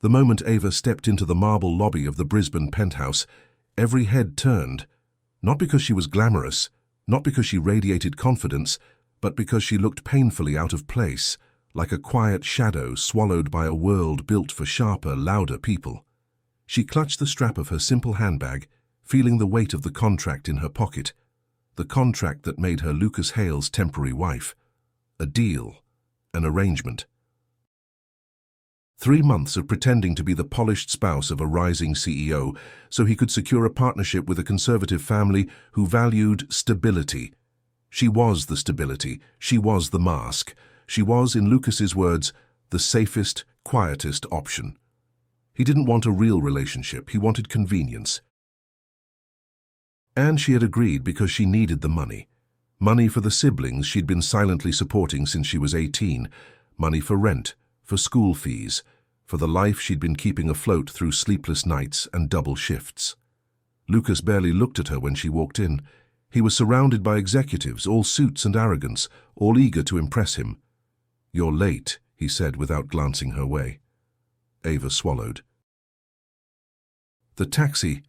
The moment Ava stepped into the marble lobby of the Brisbane penthouse, every head turned, not because she was glamorous, not because she radiated confidence, but because she looked painfully out of place, like a quiet shadow swallowed by a world built for sharper, louder people. She clutched the strap of her simple handbag, feeling the weight of the contract in her pocket, the contract that made her Lucas Hale's temporary wife. A deal, an arrangement. 3 months of pretending to be the polished spouse of a rising CEO so he could secure a partnership with a conservative family who valued stability. She was the stability. She was the mask. She was, in Lucas's words, the safest, quietest option. He didn't want a real relationship. He wanted convenience. And she had agreed because she needed the money. Money for the siblings she'd been silently supporting since she was 18. Money for rent, for school fees, for the life she'd been keeping afloat through sleepless nights and double shifts. Lucas barely looked at her when she walked in. He was surrounded by executives, all suits and arrogance, all eager to impress him. "You're late," he said without glancing her way. Ava swallowed. "The taxi."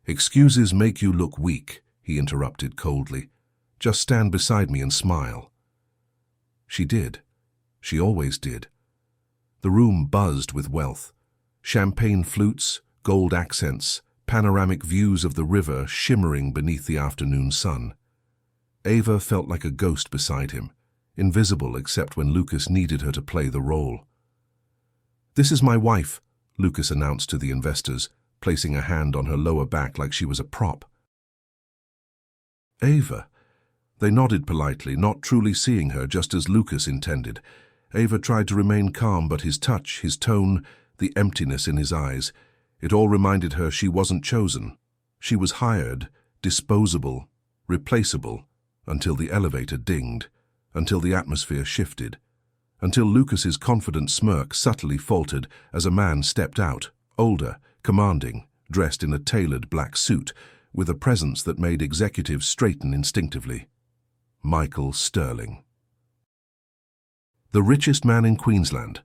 "Excuses make you look weak," he interrupted coldly. "Just stand beside me and smile." She did. She always did. The room buzzed with wealth. Champagne flutes, gold accents, panoramic views of the river shimmering beneath the afternoon sun. Ava felt like a ghost beside him, invisible except when Lucas needed her to play the role. "This is my wife," Lucas announced to the investors, placing a hand on her lower back like she was a prop. "Ava." They nodded politely, not truly seeing her, just as Lucas intended. Ava tried to remain calm, but his touch, his tone, the emptiness in his eyes, it all reminded her she wasn't chosen. She was hired, disposable, replaceable, until the elevator dinged, until the atmosphere shifted, until Lucas's confident smirk subtly faltered as a man stepped out, older, commanding, dressed in a tailored black suit, with a presence that made executives straighten instinctively. Michael Sterling. The richest man in Queensland.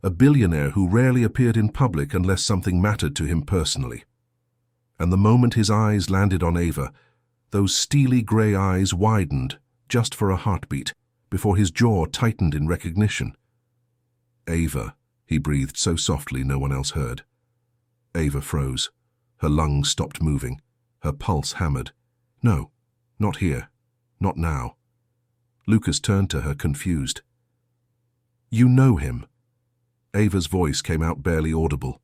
A billionaire who rarely appeared in public unless something mattered to him personally. And the moment his eyes landed on Ava, those steely grey eyes widened just for a heartbeat, before his jaw tightened in recognition. "Ava," he breathed so softly no one else heard. Ava froze. Her lungs stopped moving. Her pulse hammered. "No, not here. Not now." Lucas turned to her, confused. "You know him." Ava's voice came out barely audible.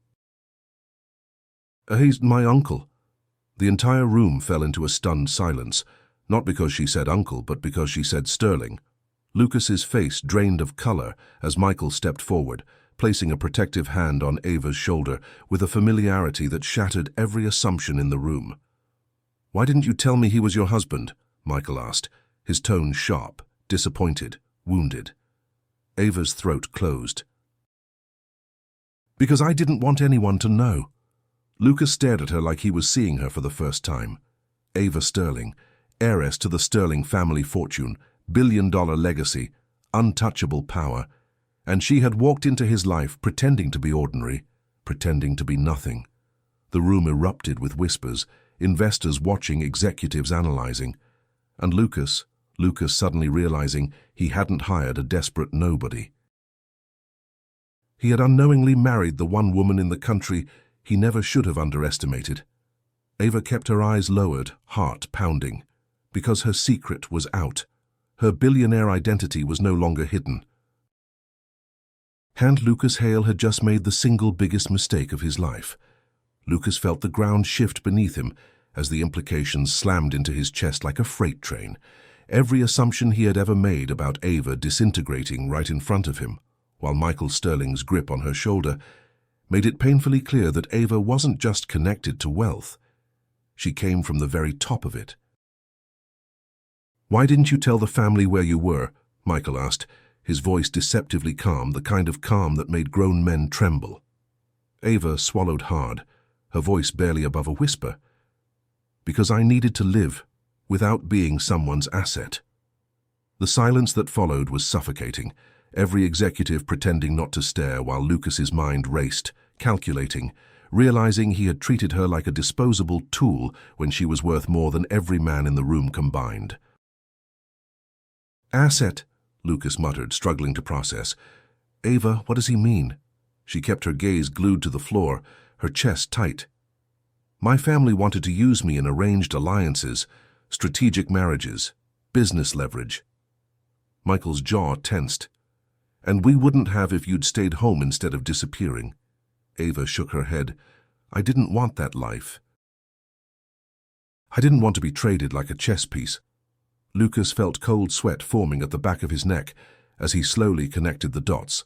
"He's my uncle." The entire room fell into a stunned silence, not because she said uncle, but because she said Sterling. Lucas's face drained of color as Michael stepped forward, placing a protective hand on Ava's shoulder with a familiarity that shattered every assumption in the room. "Why didn't you tell me he was your husband?" Michael asked, his tone sharp, disappointed, wounded. Ava's throat closed. "Because I didn't want anyone to know." Lucas stared at her like he was seeing her for the first time. Ava Sterling, heiress to the Sterling family fortune, billion-dollar legacy, untouchable power, and she had walked into his life pretending to be ordinary, pretending to be nothing. The room erupted with whispers, investors watching, executives analyzing, and Lucas suddenly realizing he hadn't hired a desperate nobody. He had unknowingly married the one woman in the country he never should have underestimated. Ava kept her eyes lowered, heart pounding, because her secret was out. Her billionaire identity was no longer hidden. And Lucas Hale had just made the single biggest mistake of his life. Lucas felt the ground shift beneath him as the implications slammed into his chest like a freight train, every assumption he had ever made about Ava disintegrating right in front of him, while Michael Sterling's grip on her shoulder made it painfully clear that Ava wasn't just connected to wealth. She came from the very top of it. "Why didn't you tell the family where you were?" Michael asked, his voice deceptively calm, the kind of calm that made grown men tremble. Ava swallowed hard, her voice barely above a whisper. "Because I needed to live, without being someone's asset." The silence that followed was suffocating, every executive pretending not to stare while Lucas's mind raced, calculating, realizing he had treated her like a disposable tool when she was worth more than every man in the room combined. "Asset," Lucas muttered, struggling to process. "Ava, what does he mean?" She kept her gaze glued to the floor, her chest tight. "My family wanted to use me in arranged alliances, strategic marriages, business leverage." Michael's jaw tensed. "And we wouldn't have if you'd stayed home instead of disappearing." Ava shook her head. "I didn't want that life. I didn't want to be traded like a chess piece." Lucas felt cold sweat forming at the back of his neck as he slowly connected the dots.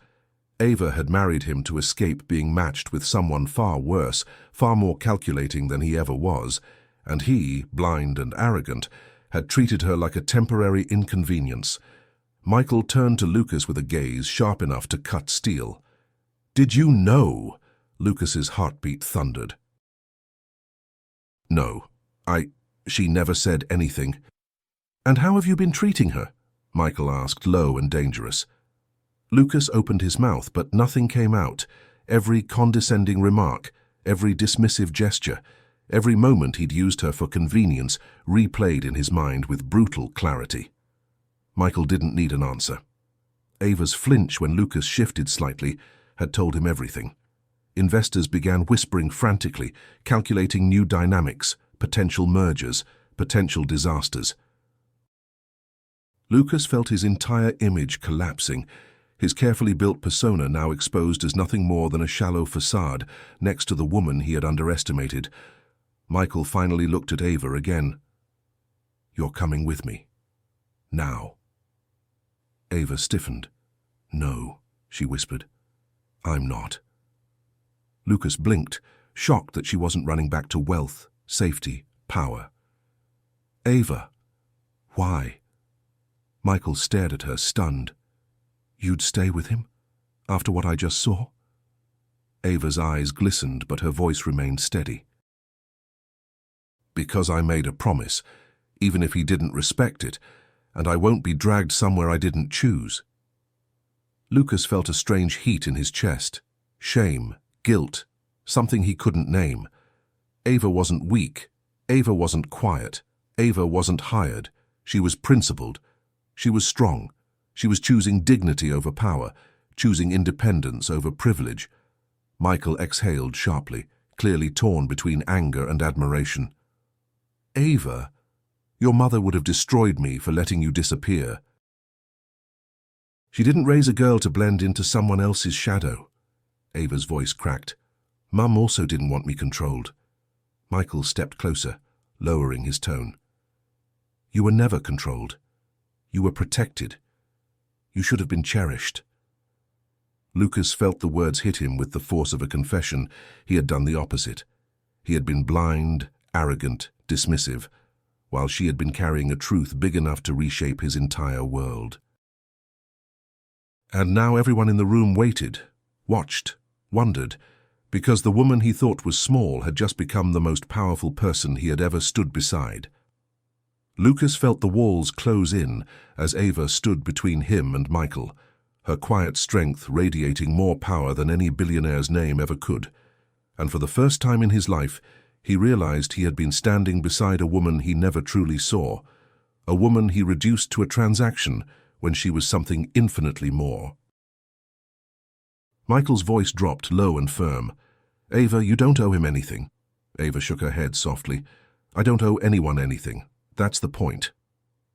Ava had married him to escape being matched with someone far worse, far more calculating than he ever was, and he, blind and arrogant, had treated her like a temporary inconvenience. Michael turned to Lucas with a gaze sharp enough to cut steel. "Did you know?" Lucas's heartbeat thundered. "No, she never said anything." "And how have you been treating her?" Michael asked, low and dangerous. Lucas opened his mouth, but nothing came out. Every condescending remark, every dismissive gesture, every moment he'd used her for convenience replayed in his mind with brutal clarity. Michael didn't need an answer. Ava's flinch when Lucas shifted slightly had told him everything. Investors began whispering frantically, calculating new dynamics, potential mergers, potential disasters. Lucas felt his entire image collapsing, his carefully built persona now exposed as nothing more than a shallow facade next to the woman he had underestimated. Michael finally looked at Ava again. "You're coming with me. Now." Ava stiffened. "No," she whispered. "I'm not." Lucas blinked, shocked that she wasn't running back to wealth, safety, power. "Ava, why?" Michael stared at her, stunned. "You'd stay with him? After what I just saw?" Ava's eyes glistened, but her voice remained steady. "Because I made a promise, even if he didn't respect it, and I won't be dragged somewhere I didn't choose." Lucas felt a strange heat in his chest. Shame, guilt, something he couldn't name. Ava wasn't weak. Ava wasn't quiet. Ava wasn't hired. She was principled. She was strong. She was choosing dignity over power, choosing independence over privilege. Michael exhaled sharply, clearly torn between anger and admiration. "Ava, your mother would have destroyed me for letting you disappear." "She didn't raise a girl to blend into someone else's shadow." Ava's voice cracked. "Mum also didn't want me controlled." Michael stepped closer, lowering his tone. "You were never controlled. You were protected. You should have been cherished." Lucas felt the words hit him with the force of a confession. He had done the opposite. He had been blind, arrogant, dismissive, while she had been carrying a truth big enough to reshape his entire world. And now everyone in the room waited, watched, wondered, because the woman he thought was small had just become the most powerful person he had ever stood beside. Lucas felt the walls close in as Ava stood between him and Michael, her quiet strength radiating more power than any billionaire's name ever could. And for the first time in his life, he realized he had been standing beside a woman he never truly saw, a woman he reduced to a transaction when she was something infinitely more. Michael's voice dropped low and firm. "Ava, you don't owe him anything." Ava shook her head softly. "I don't owe anyone anything. That's the point."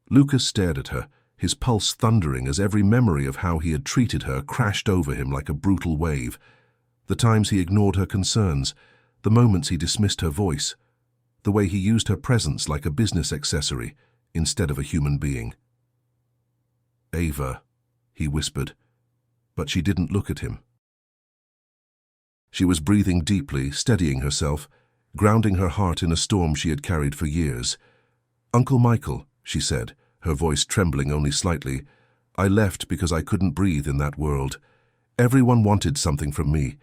Lucas stared at her, his pulse thundering as every memory of how he had treated her crashed over him like a brutal wave. The times he ignored her concerns, the moments he dismissed her voice, the way he used her presence like a business accessory instead of a human being. "Ava," he whispered, but she didn't look at him. She was breathing deeply, steadying herself, grounding her heart in a storm she had carried for years. "Uncle Michael," she said, her voice trembling only slightly, "I left because I couldn't breathe in that world. Everyone wanted something from me.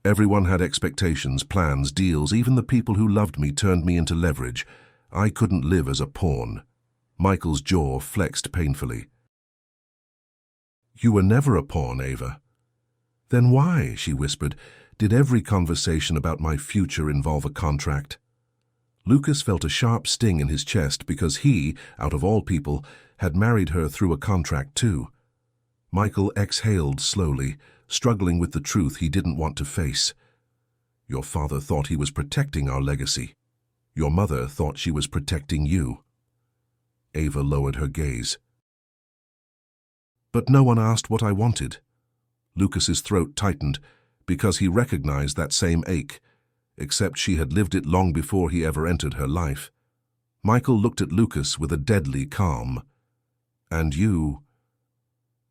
Everyone had expectations, plans, deals. Even the people who loved me turned me into leverage. I couldn't live as a pawn." Michael's jaw flexed painfully. "You were never a pawn, Ava." "Then why?" she whispered. Did every conversation about my future involve a contract? Lucas felt a sharp sting in his chest because he, out of all people, had married her through a contract too. Michael exhaled slowly, struggling with the truth he didn't want to face. Your father thought he was protecting our legacy. Your mother thought she was protecting you. Ava lowered her gaze. But no one asked what I wanted. Lucas's throat tightened because he recognized that same ache, except she had lived it long before he ever entered her life. Michael looked at Lucas with a deadly calm. And you?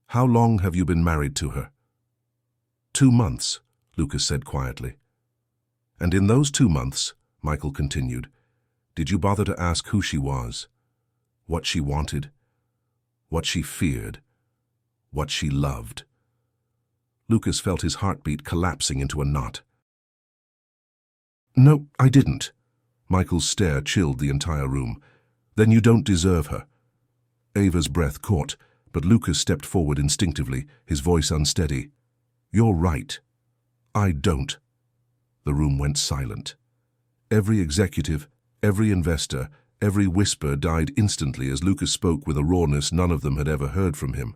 How long have you been married to her? 2 months, Lucas said quietly. And in those 2 months, Michael continued, did you bother to ask who she was, what she wanted, what she feared, what she loved? Lucas felt his heartbeat collapsing into a knot. No, I didn't. Michael's stare chilled the entire room. Then you don't deserve her. Ava's breath caught, but Lucas stepped forward instinctively, his voice unsteady. You're right. I don't. The room went silent. Every executive, every investor, every whisper died instantly as Lucas spoke with a rawness none of them had ever heard from him.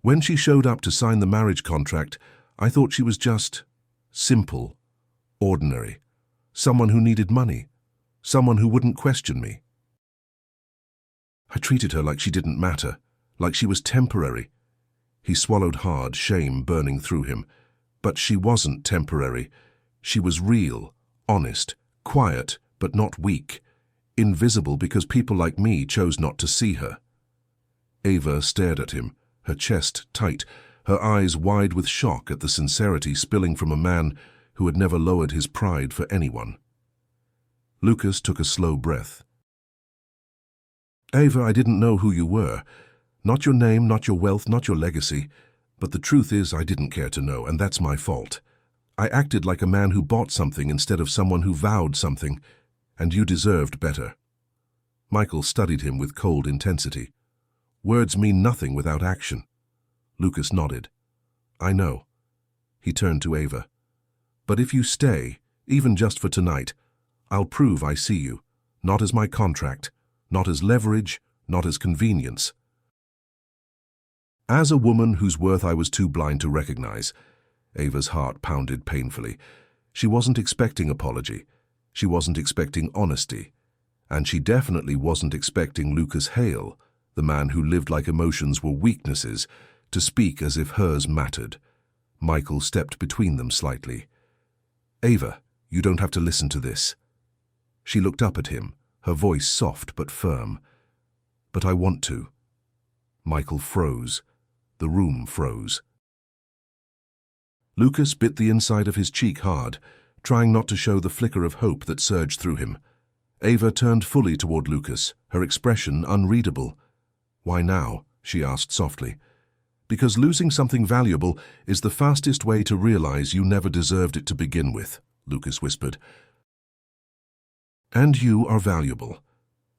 When she showed up to sign the marriage contract, I thought she was just simple, ordinary, someone who needed money, someone who wouldn't question me. I treated her like she didn't matter, like she was temporary. He swallowed hard, shame burning through him. But she wasn't temporary. She was real, honest, quiet, but not weak, invisible because people like me chose not to see her. Ava stared at him, her chest tight, her eyes wide with shock at the sincerity spilling from a man who had never lowered his pride for anyone. Lucas took a slow breath. Ava, I didn't know who you were. Not your name, not your wealth, not your legacy. But the truth is I didn't care to know, and that's my fault. I acted like a man who bought something instead of someone who vowed something, and you deserved better. Michael studied him with cold intensity. Words mean nothing without action. Lucas nodded. I know. He turned to Ava. But if you stay, even just for tonight, I'll prove I see you, not as my contract, not as leverage, not as convenience. As a woman whose worth I was too blind to recognize, Ava's heart pounded painfully. She wasn't expecting apology. She wasn't expecting honesty. And she definitely wasn't expecting Lucas Hale, the man who lived like emotions were weaknesses, to speak as if hers mattered. Michael stepped between them slightly. Ava, you don't have to listen to this. She looked up at him, her voice soft but firm. But I want to. Michael froze. The room froze. Lucas bit the inside of his cheek hard, trying not to show the flicker of hope that surged through him. Ava turned fully toward Lucas, her expression unreadable. Why now? She asked softly. Because losing something valuable is the fastest way to realize you never deserved it to begin with, Lucas whispered. And you are valuable.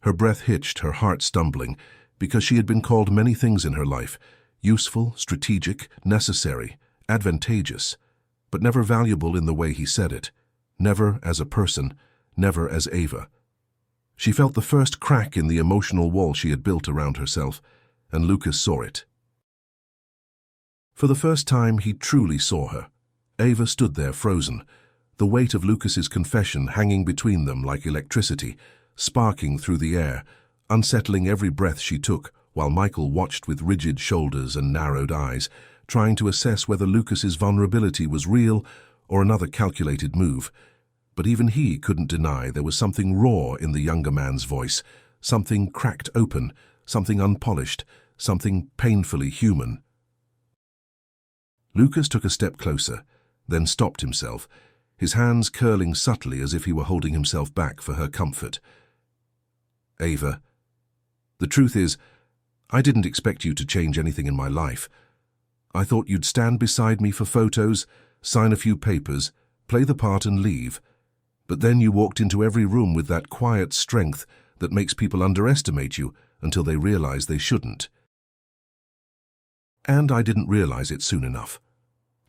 Her breath hitched, her heart stumbling, because she had been called many things in her life, useful, strategic, necessary, advantageous, but never valuable in the way he said it, never as a person, never as Ava. She felt the first crack in the emotional wall she had built around herself, and Lucas saw it. For the first time, he truly saw her. Ava stood there frozen, the weight of Lucas's confession hanging between them like electricity, sparking through the air, unsettling every breath she took, while Michael watched with rigid shoulders and narrowed eyes, trying to assess whether Lucas's vulnerability was real or another calculated move. But even he couldn't deny there was something raw in the younger man's voice, something cracked open, something unpolished, something painfully human. Lucas took a step closer, then stopped himself, his hands curling subtly as if he were holding himself back for her comfort. Ava, the truth is, I didn't expect you to change anything in my life. I thought you'd stand beside me for photos, sign a few papers, play the part and leave. But then you walked into every room with that quiet strength that makes people underestimate you until they realize they shouldn't. And I didn't realize it soon enough.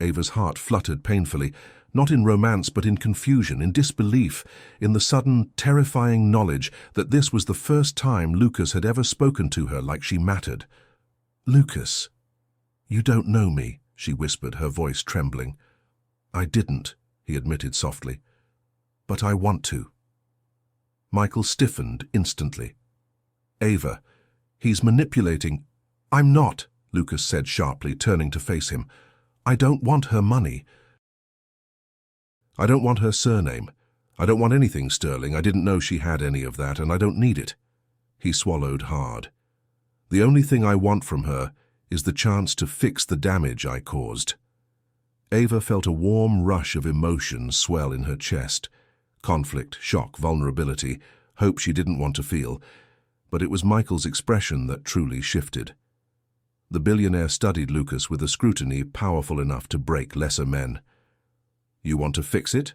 Ava's heart fluttered painfully, not in romance but in confusion, in disbelief, in the sudden, terrifying knowledge that this was the first time Lucas had ever spoken to her like she mattered. "Lucas, you don't know me," she whispered, her voice trembling. "I didn't," he admitted softly. "But I want to." Michael stiffened instantly. "Ava, he's manipulating." "I'm not," Lucas said sharply, turning to face him. "I don't want her money. I don't want her surname. I don't want anything Sterling. I didn't know she had any of that, and I don't need it." He swallowed hard. "The only thing I want from her is the chance to fix the damage I caused." Ava felt a warm rush of emotion swell in her chest. Conflict, shock, vulnerability, hope she didn't want to feel. But it was Michael's expression that truly shifted. The billionaire studied Lucas with a scrutiny powerful enough to break lesser men. "You want to fix it?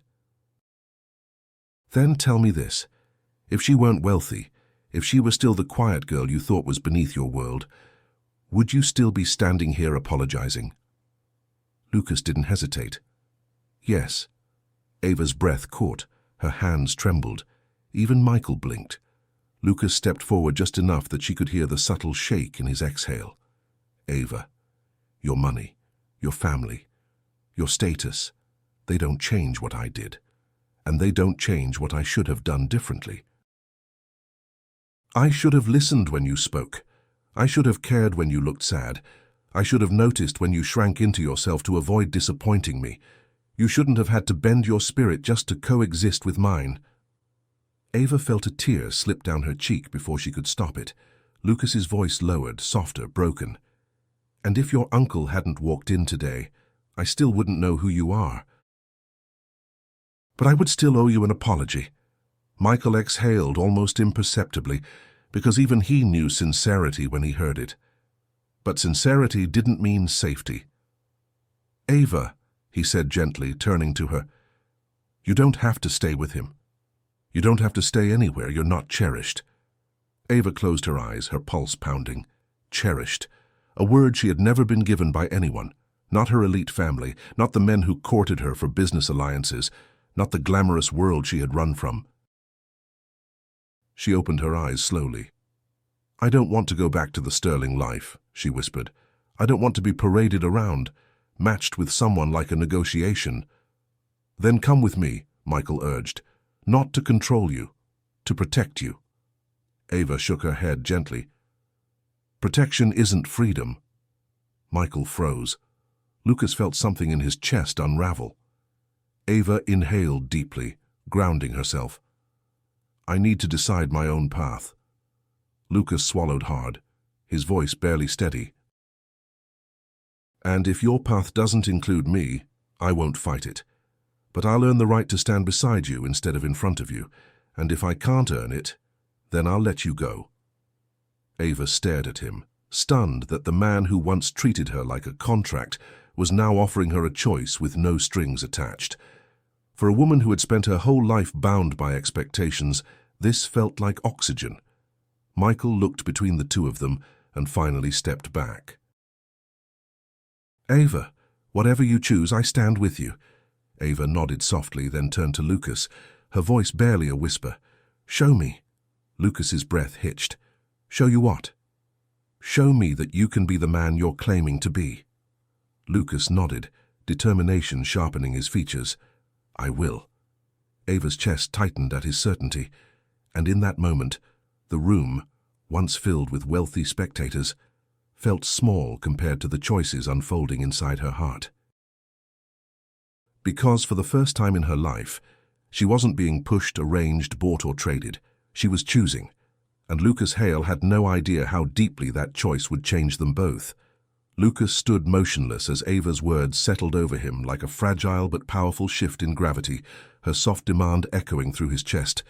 Then tell me this. If she weren't wealthy, if she were still the quiet girl you thought was beneath your world, would you still be standing here apologizing?" Lucas didn't hesitate. "Yes." Ava's breath caught. Her hands trembled. Even Michael blinked. Lucas stepped forward just enough that she could hear the subtle shake in his exhale. "Ava, your money, your family, your status, they don't change what I did. And they don't change what I should have done differently. I should have listened when you spoke. I should have cared when you looked sad. I should have noticed when you shrank into yourself to avoid disappointing me. You shouldn't have had to bend your spirit just to coexist with mine." Ava felt a tear slip down her cheek before she could stop it. Lucas's voice lowered, softer, broken. "And if your uncle hadn't walked in today, I still wouldn't know who you are. But I would still owe you an apology." Michael exhaled almost imperceptibly, because even he knew sincerity when he heard it. But sincerity didn't mean safety. "Ava," he said gently, turning to her, "you don't have to stay with him. You don't have to stay anywhere you're not cherished." Ava closed her eyes, her pulse pounding. Cherished. A word she had never been given by anyone. Not her elite family, not the men who courted her for business alliances, not the glamorous world she had run from. She opened her eyes slowly. "I don't want to go back to the Sterling life," she whispered. "I don't want to be paraded around, matched with someone like a negotiation." "Then come with me," Michael urged. "Not to control you, to protect you." Ava shook her head gently. "Protection isn't freedom." Michael froze. Lucas felt something in his chest unravel. Ava inhaled deeply, grounding herself. "I need to decide my own path." Lucas swallowed hard, his voice barely steady. "And if your path doesn't include me, I won't fight it. But I'll earn the right to stand beside you instead of in front of you, and if I can't earn it, then I'll let you go." Ava stared at him, stunned that the man who once treated her like a contract was now offering her a choice with no strings attached. For a woman who had spent her whole life bound by expectations, this felt like oxygen. Michael looked between the two of them and finally stepped back. "Ava, whatever you choose, I stand with you." Ava nodded softly, then turned to Lucas, her voice barely a whisper. "Show me." Lucas's breath hitched. "Show you what?" "Show me that you can be the man you're claiming to be." Lucas nodded, determination sharpening his features. "I will." Ava's chest tightened at his certainty, and in that moment, the room, once filled with wealthy spectators, felt small compared to the choices unfolding inside her heart. Because for the first time in her life, she wasn't being pushed, arranged, bought or traded. She was choosing, and Lucas Hale had no idea how deeply that choice would change them both. Lucas stood motionless as Ava's words settled over him like a fragile but powerful shift in gravity, her soft demand echoing through his chest.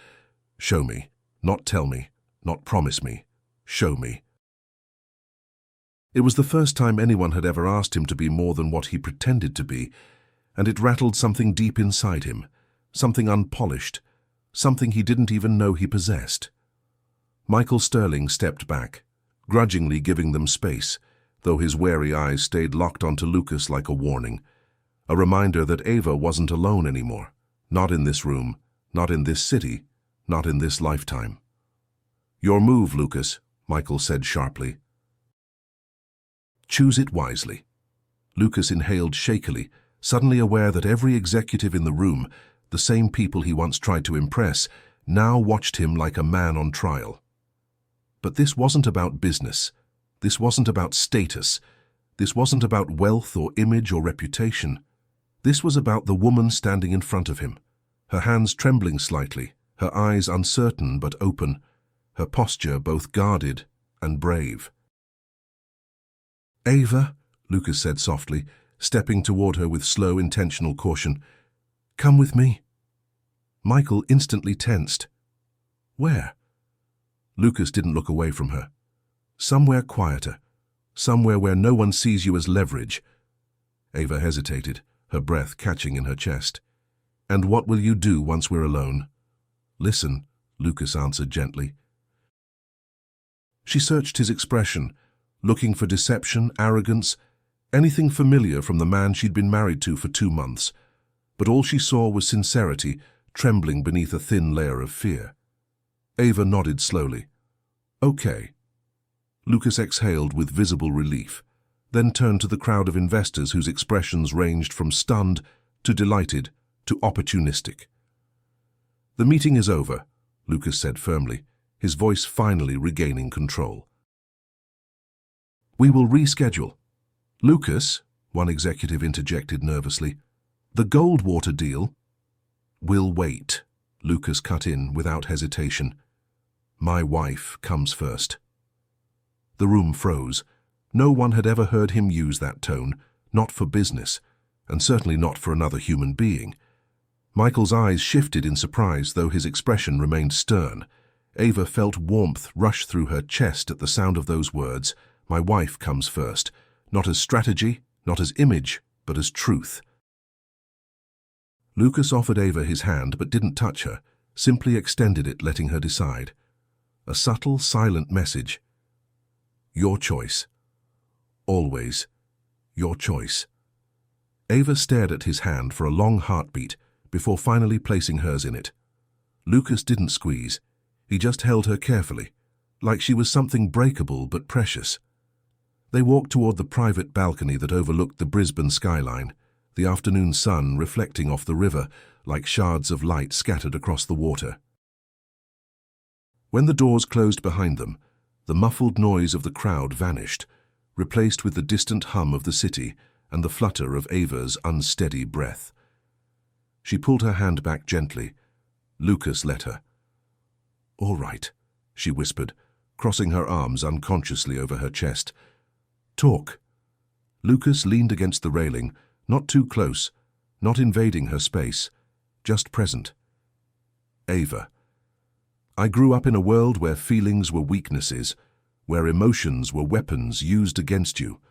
"Show me, not tell me, not promise me. Show me." It was the first time anyone had ever asked him to be more than what he pretended to be, and it rattled something deep inside him, something unpolished, something he didn't even know he possessed. Michael Sterling stepped back, grudgingly giving them space, though his wary eyes stayed locked onto Lucas like a warning. A reminder that Ava wasn't alone anymore. Not in this room, not in this city, not in this lifetime. "Your move, Lucas," Michael said sharply. "Choose it wisely." Lucas inhaled shakily, suddenly aware that every executive in the room, the same people he once tried to impress, now watched him like a man on trial. But this wasn't about business. This wasn't about status. This wasn't about wealth or image or reputation. This was about the woman standing in front of him, her hands trembling slightly, her eyes uncertain but open, her posture both guarded and brave. "Ava," Lucas said softly, stepping toward her with slow, intentional caution, "come with me." Michael instantly tensed. "Where?" Lucas didn't look away from her. "Somewhere quieter. Somewhere where no one sees you as leverage." Ava hesitated, her breath catching in her chest. "And what will you do once we're alone?" "Listen," Lucas answered gently. She searched his expression, looking for deception, arrogance, anything familiar from the man she'd been married to for 2 months. But all she saw was sincerity, trembling beneath a thin layer of fear. Ava nodded slowly. "Okay." Lucas exhaled with visible relief, then turned to the crowd of investors whose expressions ranged from stunned to delighted to opportunistic. "The meeting is over," Lucas said firmly, his voice finally regaining control. "We will reschedule." "Lucas," one executive interjected nervously, "the Goldwater deal—" "Will wait," Lucas cut in without hesitation. "My wife comes first." The room froze. No one had ever heard him use that tone, not for business, and certainly not for another human being. Michael's eyes shifted in surprise, though his expression remained stern. Ava felt warmth rush through her chest at the sound of those words, "My wife comes first," not as strategy, not as image, but as truth. Lucas offered Ava his hand but didn't touch her, simply extended it, letting her decide. A subtle, silent message. Your choice. Always your choice. Ava stared at his hand for a long heartbeat before finally placing hers in it. Lucas didn't squeeze. He just held her carefully, like she was something breakable but precious. They walked toward the private balcony that overlooked the Brisbane skyline, the afternoon sun reflecting off the river like shards of light scattered across the water. When the doors closed behind them, the muffled noise of the crowd vanished, replaced with the distant hum of the city and the flutter of Ava's unsteady breath. She pulled her hand back gently. Lucas let her. "All right," she whispered, crossing her arms unconsciously over her chest. "Talk." Lucas leaned against the railing, not too close, not invading her space, just present. "Ava, I grew up in a world where feelings were weaknesses, where emotions were weapons used against you.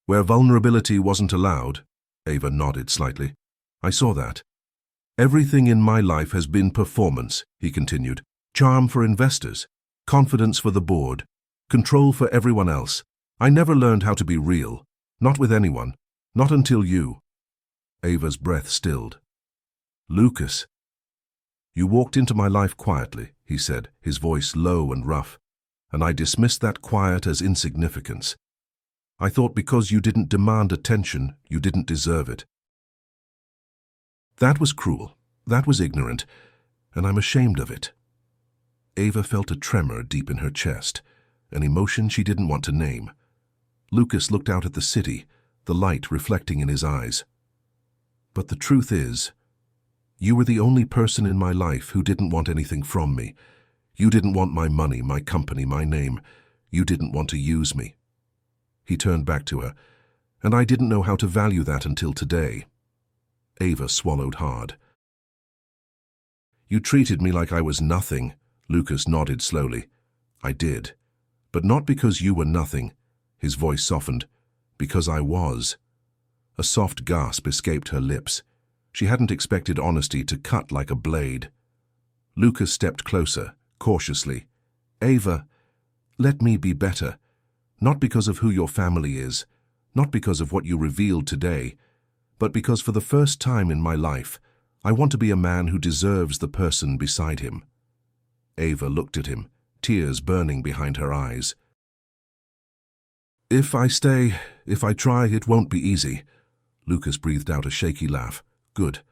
Where vulnerability wasn't allowed." Ava nodded slightly. "I saw that. Everything in my life has been performance," he continued. "Charm for investors, confidence for the board, control for everyone else. I never learned how to be real, not with anyone, not until you." Ava's breath stilled. "Lucas." "You walked into my life quietly," he said, his voice low and rough, "and I dismissed that quiet as insignificance. I thought because you didn't demand attention, you didn't deserve it. That was cruel, that was ignorant, and I'm ashamed of it." Ava felt a tremor deep in her chest, an emotion she didn't want to name. Lucas looked out at the city, the light reflecting in his eyes. "But the truth is, you were the only person in my life who didn't want anything from me. You didn't want my money, my company, my name. You didn't want to use me." He turned back to her, and I didn't know how to value that until today. Ava swallowed hard. "You treated me like I was nothing," Lucas nodded slowly. "I did. But not because you were nothing." His voice softened. "Because I was." A soft gasp escaped her lips. She hadn't expected honesty to cut like a blade. Lucas stepped closer, cautiously. "Ava, let me be better. Not because of who your family is, Not because of what you revealed today, but because for the first time in my life, I want to be a man who deserves the person beside him." Ava looked at him, tears burning behind her eyes. If I try, it won't be easy." Lucas breathed out a shaky laugh. "Good.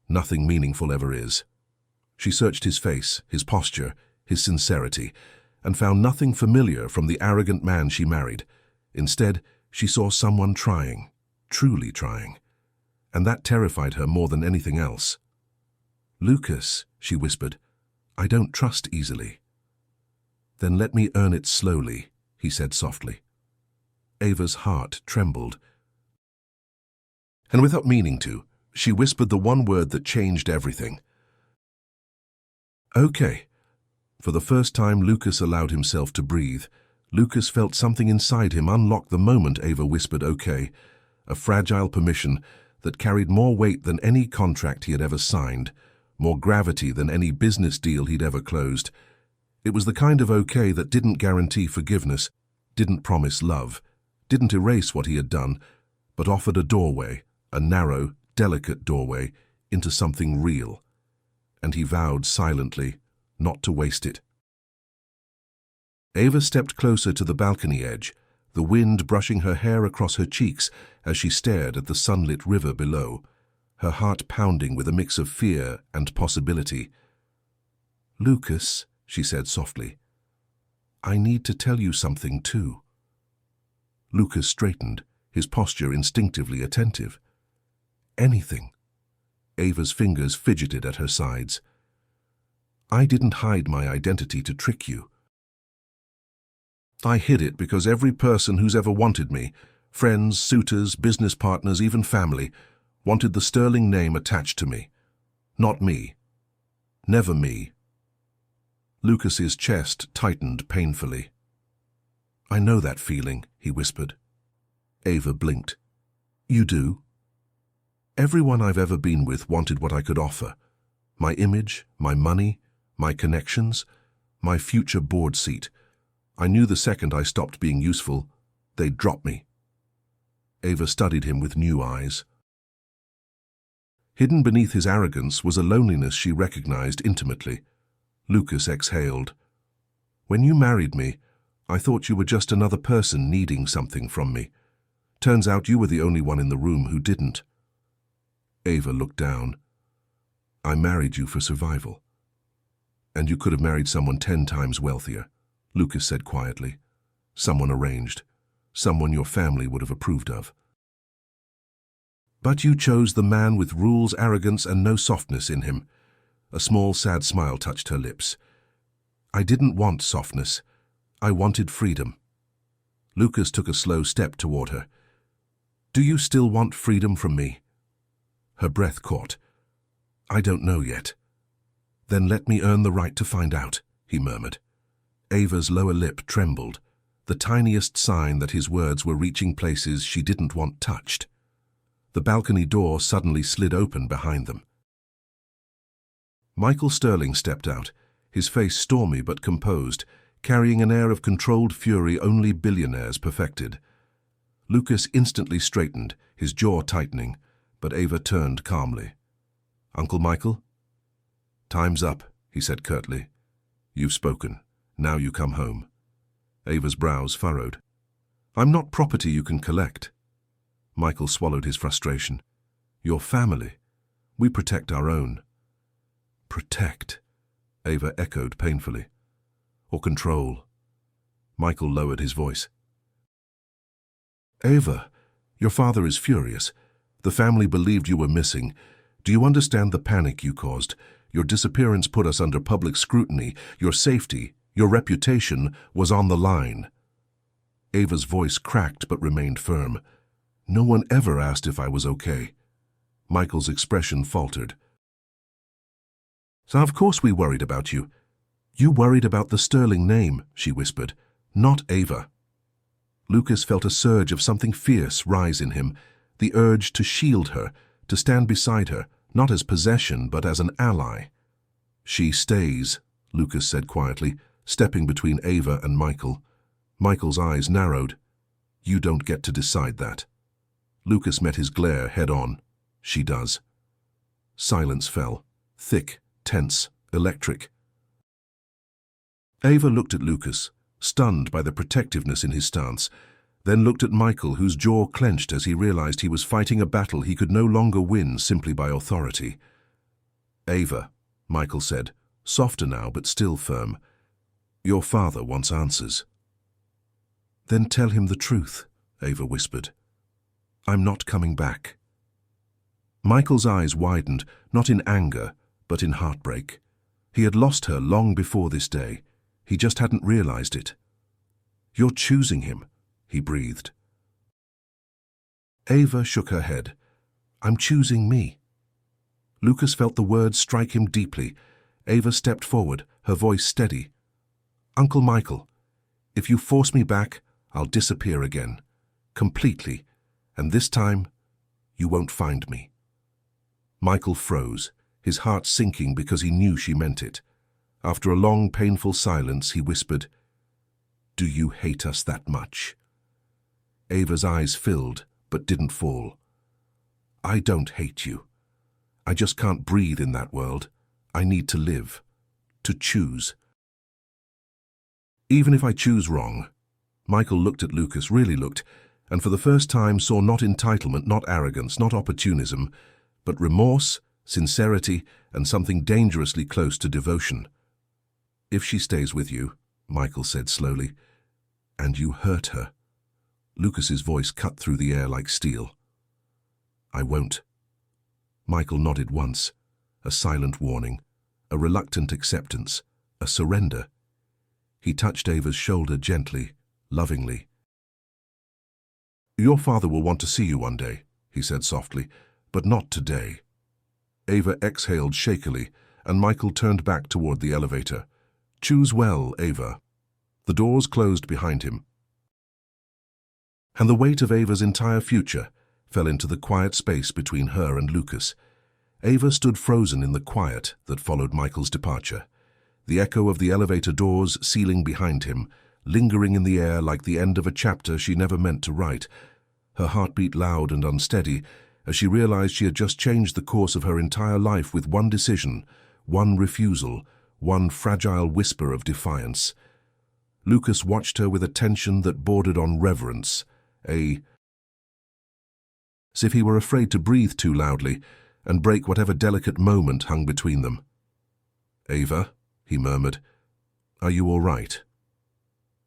Nothing meaningful ever is." She searched his face, his posture, his sincerity, and found nothing familiar from the arrogant man she married. Instead, she saw someone trying, truly trying, and that terrified her more than anything else. "Lucas," she whispered, "I don't trust easily." "Then let me earn it slowly," he said softly. Ava's heart trembled, and without meaning to, she whispered the one word that changed everything. "Okay." For the first time, Lucas allowed himself to breathe. Lucas felt something inside him unlock the moment Ava whispered "okay," a fragile permission that carried more weight than any contract he had ever signed, more gravity than any business deal he'd ever closed. It was the kind of okay that didn't guarantee forgiveness, didn't promise love, didn't erase what he had done, but offered a doorway, a narrow, delicate doorway, into something real. And he vowed silently not to waste it. Ava stepped closer to the balcony edge, the wind brushing her hair across her cheeks as she stared at the sunlit river below, her heart pounding with a mix of fear and possibility. "Lucas," she said softly, "I need to tell you something too." Lucas straightened, his posture instinctively attentive. "Anything." Ava's fingers fidgeted at her sides. "I didn't hide my identity to trick you. I hid it because every person who's ever wanted me, friends, suitors, business partners, even family, wanted the sterling name attached to me. Not me. Never me." Lucas's chest tightened painfully. "I know that feeling," he whispered. Ava blinked. "You do?" "Everyone I've ever been with wanted what I could offer. My image, my money, my connections, my future board seat. I knew the second I stopped being useful, they'd drop me." Ava studied him with new eyes. Hidden beneath his arrogance was a loneliness she recognized intimately. Lucas exhaled. "When you married me, I thought you were just another person needing something from me. Turns out you were the only one in the room who didn't." Ava looked down. "I married you for survival. And you could have married someone 10 times wealthier," Lucas said quietly. "Someone arranged. Someone your family would have approved of. But you chose the man with rules, arrogance, and no softness in him." A small, sad smile touched her lips. "I didn't want softness. I wanted freedom." Lucas took a slow step toward her. "Do you still want freedom from me?" Her breath caught. "I don't know yet." "Then let me earn the right to find out," he murmured. Ava's lower lip trembled, the tiniest sign that his words were reaching places she didn't want touched. The balcony door suddenly slid open behind them. Michael Sterling stepped out, his face stormy but composed, carrying an air of controlled fury only billionaires perfected. Lucas instantly straightened, his jaw tightening, but Ava turned calmly. "Uncle Michael?" "Time's up," he said curtly. "You've spoken. Now you come home." Ava's brows furrowed. "I'm not property you can collect." Michael swallowed his frustration. "Your family. We protect our own." "Protect," Ava echoed painfully. "Or control." Michael lowered his voice. "Ava, your father is furious. The family believed you were missing. Do you understand the panic you caused? Your disappearance put us under public scrutiny. Your safety, your reputation was on the line." Ava's voice cracked but remained firm. "No one ever asked if I was okay." Michael's expression faltered. "So of course we worried about you." "You worried about the sterling name," she whispered, "not Ava." Lucas felt a surge of something fierce rise in him, the urge to shield her, to stand beside her, not as possession but as an ally. "She stays," Lucas said quietly, stepping between Ava and Michael. Michael's eyes narrowed. You don't get to decide that. Lucas met his glare head-on. She does. Silence fell. Thick, tense, electric. Ava looked at Lucas, stunned by the protectiveness in his stance, then looked at Michael, whose jaw clenched as he realized he was fighting a battle he could no longer win simply by authority. Ava, Michael said, softer now but still firm. Your father wants answers. Then tell him the truth, Ava whispered. I'm not coming back. Michael's eyes widened, not in anger, but in heartbreak. He had lost her long before this day. He just hadn't realized it. You're choosing him, he breathed. Ava shook her head. I'm choosing me. Lucas felt the words strike him deeply. Ava stepped forward, her voice steady. Uncle Michael, if you force me back, I'll disappear again. Completely. And this time, you won't find me. Michael froze, his heart sinking because he knew she meant it. After a long, painful silence, he whispered, Do you hate us that much? Ava's eyes filled, but didn't fall. I don't hate you. I just can't breathe in that world. I need to live. To choose. Even if I choose wrong. Michael looked at Lucas, really looked, and for the first time saw not entitlement, not arrogance, not opportunism, but remorse, sincerity, and something dangerously close to devotion. If she stays with you, Michael said slowly, and you hurt her. Lucas's voice cut through the air like steel. I won't. Michael nodded once, a silent warning, a reluctant acceptance, a surrender. He touched Ava's shoulder gently, lovingly. Your father will want to see you one day, he said softly, but not today. Ava exhaled shakily, and Michael turned back toward the elevator. Choose well, Ava. The doors closed behind him, and the weight of Ava's entire future fell into the quiet space between her and Lucas. Ava stood frozen in the quiet that followed Michael's departure, the echo of the elevator doors sealing behind him, lingering in the air like the end of a chapter she never meant to write, her heartbeat loud and unsteady as she realized she had just changed the course of her entire life with one decision, one refusal, one fragile whisper of defiance. Lucas watched her with a tension that bordered on reverence, as if he were afraid to breathe too loudly and break whatever delicate moment hung between them. Ava, he murmured, are you all right?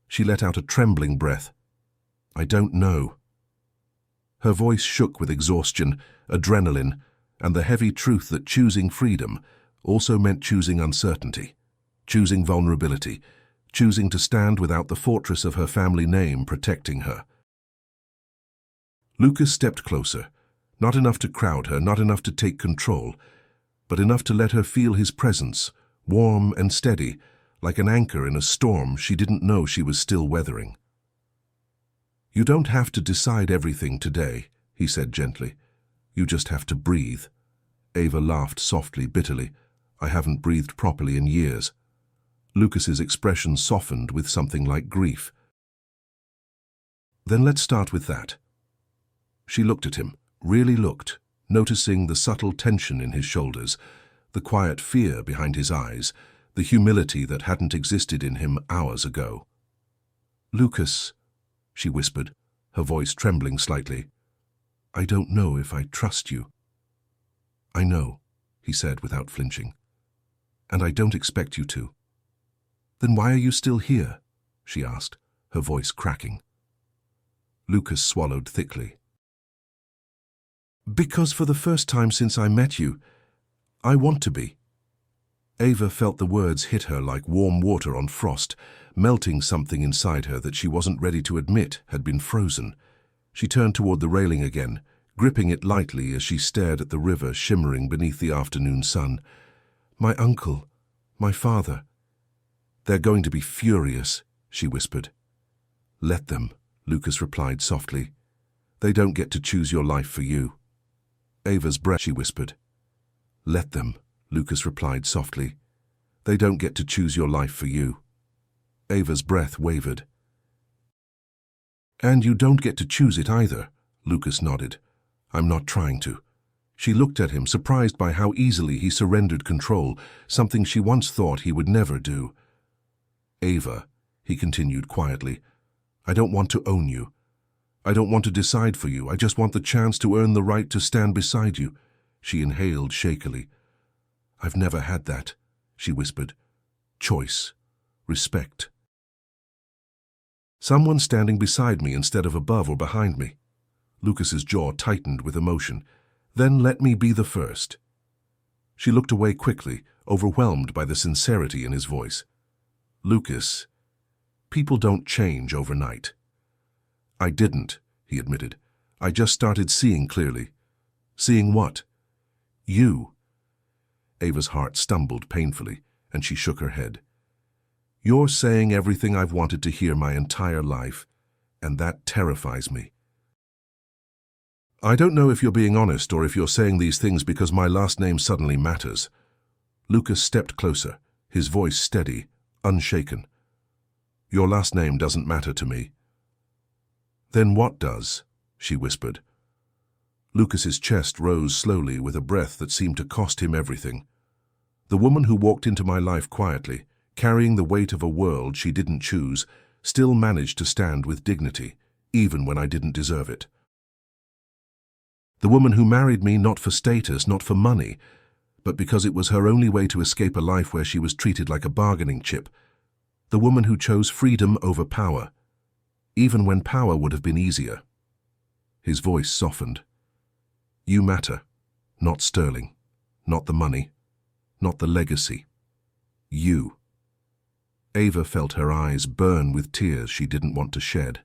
She let out a trembling breath. I don't know. Her voice shook with exhaustion, adrenaline, and the heavy truth that choosing freedom also meant choosing uncertainty, choosing vulnerability, choosing to stand without the fortress of her family name protecting her. Lucas stepped closer, not enough to crowd her, not enough to take control, but enough to let her feel his presence, warm and steady, like an anchor in a storm she didn't know she was still weathering. You don't have to decide everything today, he said gently. You just have to breathe. Ava laughed softly, bitterly. I haven't breathed properly in years. Lucas's expression softened with something like grief. Then let's start with that. She looked at him, really looked, noticing the subtle tension in his shoulders, the quiet fear behind his eyes, the humility that hadn't existed in him hours ago. Lucas, she whispered, her voice trembling slightly. I don't know if I trust you. I know, he said without flinching. And I don't expect you to. Then why are you still here? She asked, her voice cracking. Lucas swallowed thickly. Because for the first time since I met you, I want to be. Ava felt the words hit her like warm water on frost, melting something inside her that she wasn't ready to admit had been frozen. She turned toward the railing again, gripping it lightly as she stared at the river shimmering beneath the afternoon sun. My uncle, my father. They're going to be furious, she whispered. Let them, Lucas replied softly. They don't get to choose your life for you. Ava's breath, she whispered. Let them, Lucas replied softly. They don't get to choose your life for you. Ava's breath wavered. And you don't get to choose it either, Lucas nodded. I'm not trying to. She looked at him, surprised by how easily he surrendered control, something she once thought he would never do. Ava, he continued quietly, I don't want to own you. I don't want to decide for you. I just want the chance to earn the right to stand beside you. She inhaled shakily. I've never had that, she whispered. Choice. Respect. Someone standing beside me instead of above or behind me. Lucas's jaw tightened with emotion. Then let me be the first. She looked away quickly, overwhelmed by the sincerity in his voice. Lucas, people don't change overnight. I didn't, he admitted. I just started seeing clearly. Seeing what? You. Ava's heart stumbled painfully, and she shook her head. You're saying everything I've wanted to hear my entire life, and that terrifies me. I don't know if you're being honest or if you're saying these things because my last name suddenly matters. Lucas stepped closer, his voice steady, unshaken. Your last name doesn't matter to me. Then what does? She whispered. Lucas's chest rose slowly with a breath that seemed to cost him everything. The woman who walked into my life quietly, carrying the weight of a world she didn't choose, still managed to stand with dignity, even when I didn't deserve it. The woman who married me not for status, not for money, but because it was her only way to escape a life where she was treated like a bargaining chip. The woman who chose freedom over power, even when power would have been easier. His voice softened. You matter, not Sterling, not the money, not the legacy. You. Ava felt her eyes burn with tears she didn't want to shed.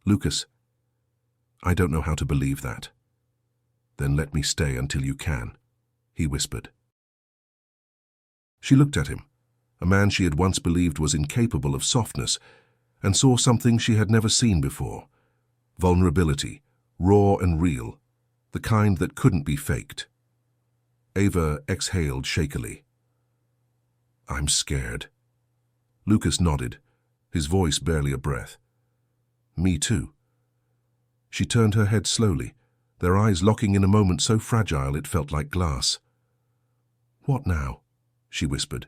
Lucas, I don't know how to believe that. Then let me stay until you can, he whispered. She looked at him, a man she had once believed was incapable of softness, and saw something she had never seen before. Vulnerability, raw and real, the kind that couldn't be faked. Ava exhaled shakily. I'm scared. Lucas nodded, his voice barely a breath. Me too. She turned her head slowly, their eyes locking in a moment so fragile it felt like glass. What now? She whispered.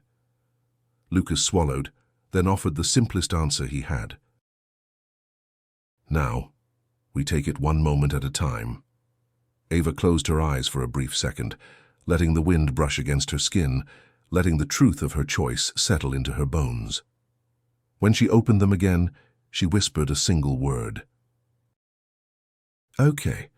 Lucas swallowed, then offered the simplest answer he had. Now, we take it one moment at a time. Ava closed her eyes for a brief second, letting the wind brush against her skin, letting the truth of her choice settle into her bones. When she opened them again, she whispered a single word. Okay.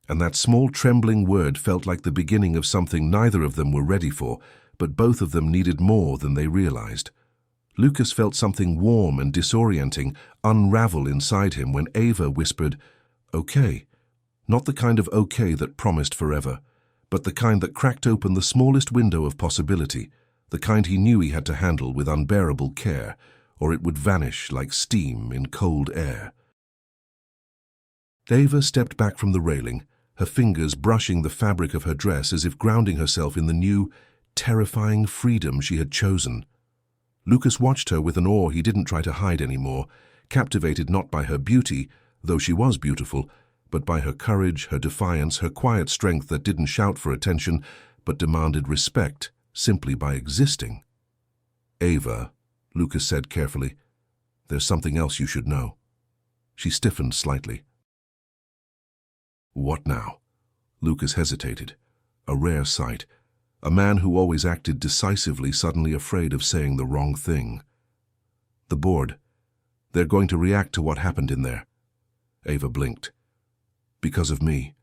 And that small trembling word felt like the beginning of something neither of them were ready for, but both of them needed more than they realized. Lucas felt something warm and disorienting unravel inside him when Ava whispered, okay. Not the kind of okay that promised forever, but the kind that cracked open the smallest window of possibility, the kind he knew he had to handle with unbearable care, or it would vanish like steam in cold air. Ava stepped back from the railing, her fingers brushing the fabric of her dress as if grounding herself in the new, terrifying freedom she had chosen. Lucas watched her with an awe he didn't try to hide anymore, captivated not by her beauty, though she was beautiful, but by her courage, her defiance, her quiet strength that didn't shout for attention, but demanded respect simply by existing. Ava, Lucas said carefully, there's something else you should know. She stiffened slightly. What now? Lucas hesitated. A rare sight. A man who always acted decisively suddenly afraid of saying the wrong thing. The board. They're going to react to what happened in there. Ava blinked. Because of me.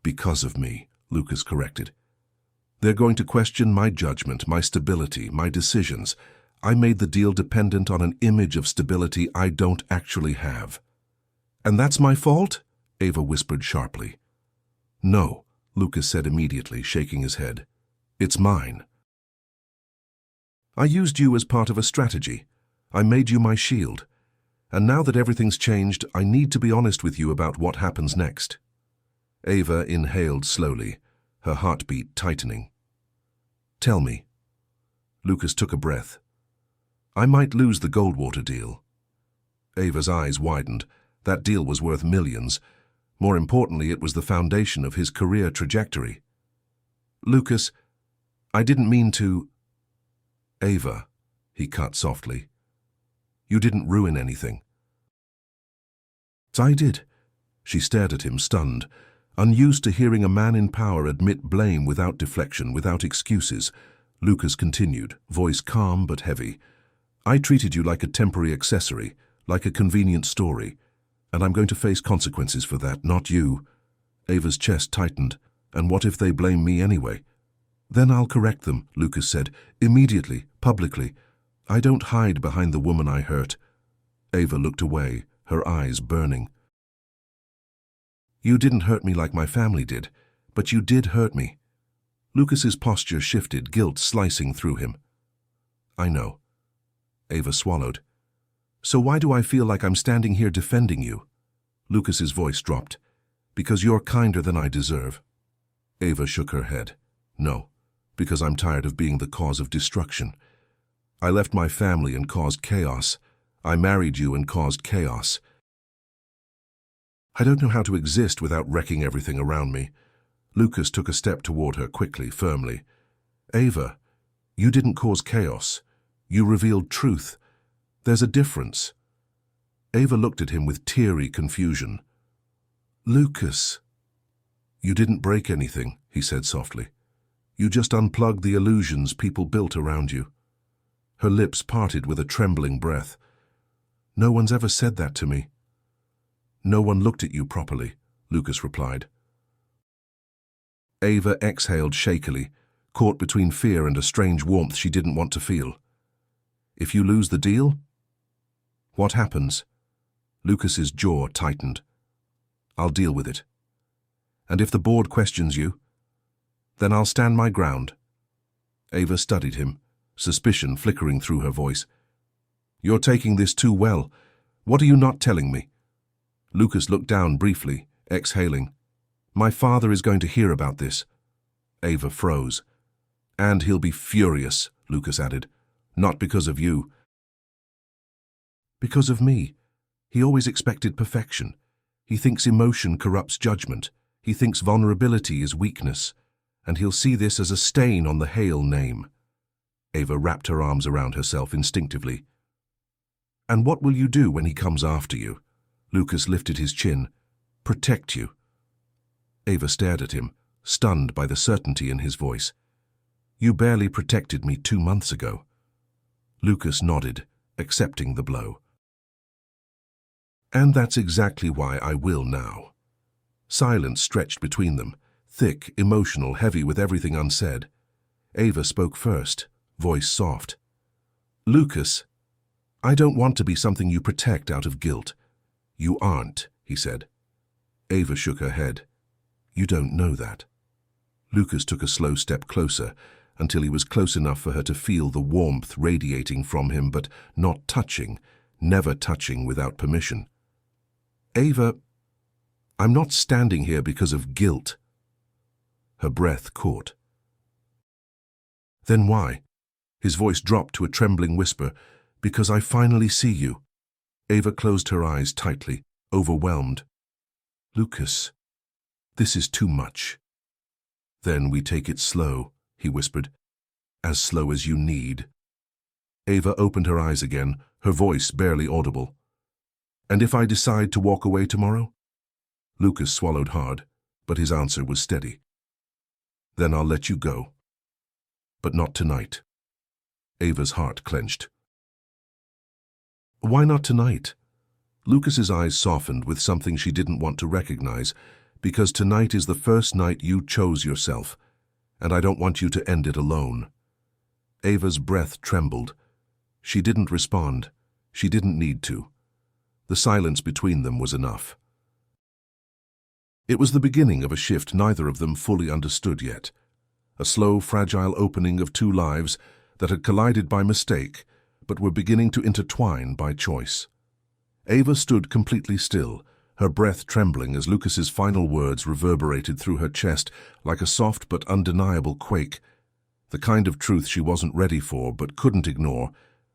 Because of me, Lucas corrected. They're going to question my judgment, my stability, my decisions. I made the deal dependent on an image of stability I don't actually have. And that's my fault? Ava whispered sharply. No, Lucas said immediately, shaking his head. It's mine. I used you as part of a strategy. I made you my shield. And now that everything's changed, I need to be honest with you about what happens next. Ava inhaled slowly, her heartbeat tightening. Tell me. Lucas took a breath. I might lose the Goldwater deal. Ava's eyes widened. That deal was worth millions. More importantly, it was the foundation of his career trajectory. Lucas, I didn't mean to... Ava, he cut softly. You didn't ruin anything. I did. She stared at him, stunned, unused to hearing a man in power admit blame without deflection, without excuses. Lucas continued, voice calm but heavy. I treated you like a temporary accessory, like a convenient story, and I'm going to face consequences for that, not you. Ava's chest tightened. And what if they blame me anyway? Then I'll correct them, Lucas said, immediately, publicly. I don't hide behind the woman I hurt. Ava looked away, her eyes burning. You didn't hurt me like my family did, but you did hurt me. Lucas's posture shifted, guilt slicing through him. I know. Ava swallowed. So why do I feel like I'm standing here defending you? Lucas's voice dropped. Because you're kinder than I deserve. Ava shook her head. No, because I'm tired of being the cause of destruction. I left my family and caused chaos. I married you and caused chaos. I don't know how to exist without wrecking everything around me. Lucas took a step toward her quickly, firmly. Ava, you didn't cause chaos. You revealed truth. There's a difference. Ava looked at him with teary confusion. Lucas. You didn't break anything, he said softly. You just unplugged the illusions people built around you. Her lips parted with a trembling breath. No one's ever said that to me. No one looked at you properly, Lucas replied. Ava exhaled shakily, caught between fear and a strange warmth she didn't want to feel. If you lose the deal? What happens? Lucas's jaw tightened. I'll deal with it. And if the board questions you, then I'll stand my ground. Ava studied him, suspicion flickering through her voice. You're taking this too well. What are you not telling me? Lucas looked down briefly, exhaling. My father is going to hear about this. Ava froze. And he'll be furious, Lucas added. Not because of you. Because of me. He always expected perfection. He thinks emotion corrupts judgment. He thinks vulnerability is weakness. And he'll see this as a stain on the Hale name. Ava wrapped her arms around herself instinctively. And what will you do when he comes after you? Lucas lifted his chin. Protect you. Ava stared at him, stunned by the certainty in his voice. You barely protected me 2 months ago. Lucas nodded, accepting the blow. And that's exactly why I will now. Silence stretched between them, thick, emotional, heavy with everything unsaid. Ava spoke first, voice soft. Lucas, I don't want to be something you protect out of guilt. You aren't, he said. Ava shook her head. You don't know that. Lucas took a slow step closer, until he was close enough for her to feel the warmth radiating from him, but not touching, never touching without permission. Ava, I'm not standing here because of guilt. Her breath caught. Then why? His voice dropped to a trembling whisper. Because I finally see you. Ava closed her eyes tightly, overwhelmed. Lucas, this is too much. Then we take it slow, he whispered. As slow as you need. Ava opened her eyes again, her voice barely audible. And if I decide to walk away tomorrow? Lucas swallowed hard, but his answer was steady. Then I'll let you go. But not tonight. Ava's heart clenched. Why not tonight? Lucas's eyes softened with something she didn't want to recognize, because tonight is the first night you chose yourself, and I don't want you to end it alone. Ava's breath trembled. She didn't respond. She didn't need to. The silence between them was enough. It was the beginning of a shift neither of them fully understood yet. A slow, fragile opening of two lives that had collided by mistake, but were beginning to intertwine by choice. Ava stood completely still, her breath trembling as Lucas's final words reverberated through her chest like a soft but undeniable quake, the kind of truth she wasn't ready for but couldn't ignore,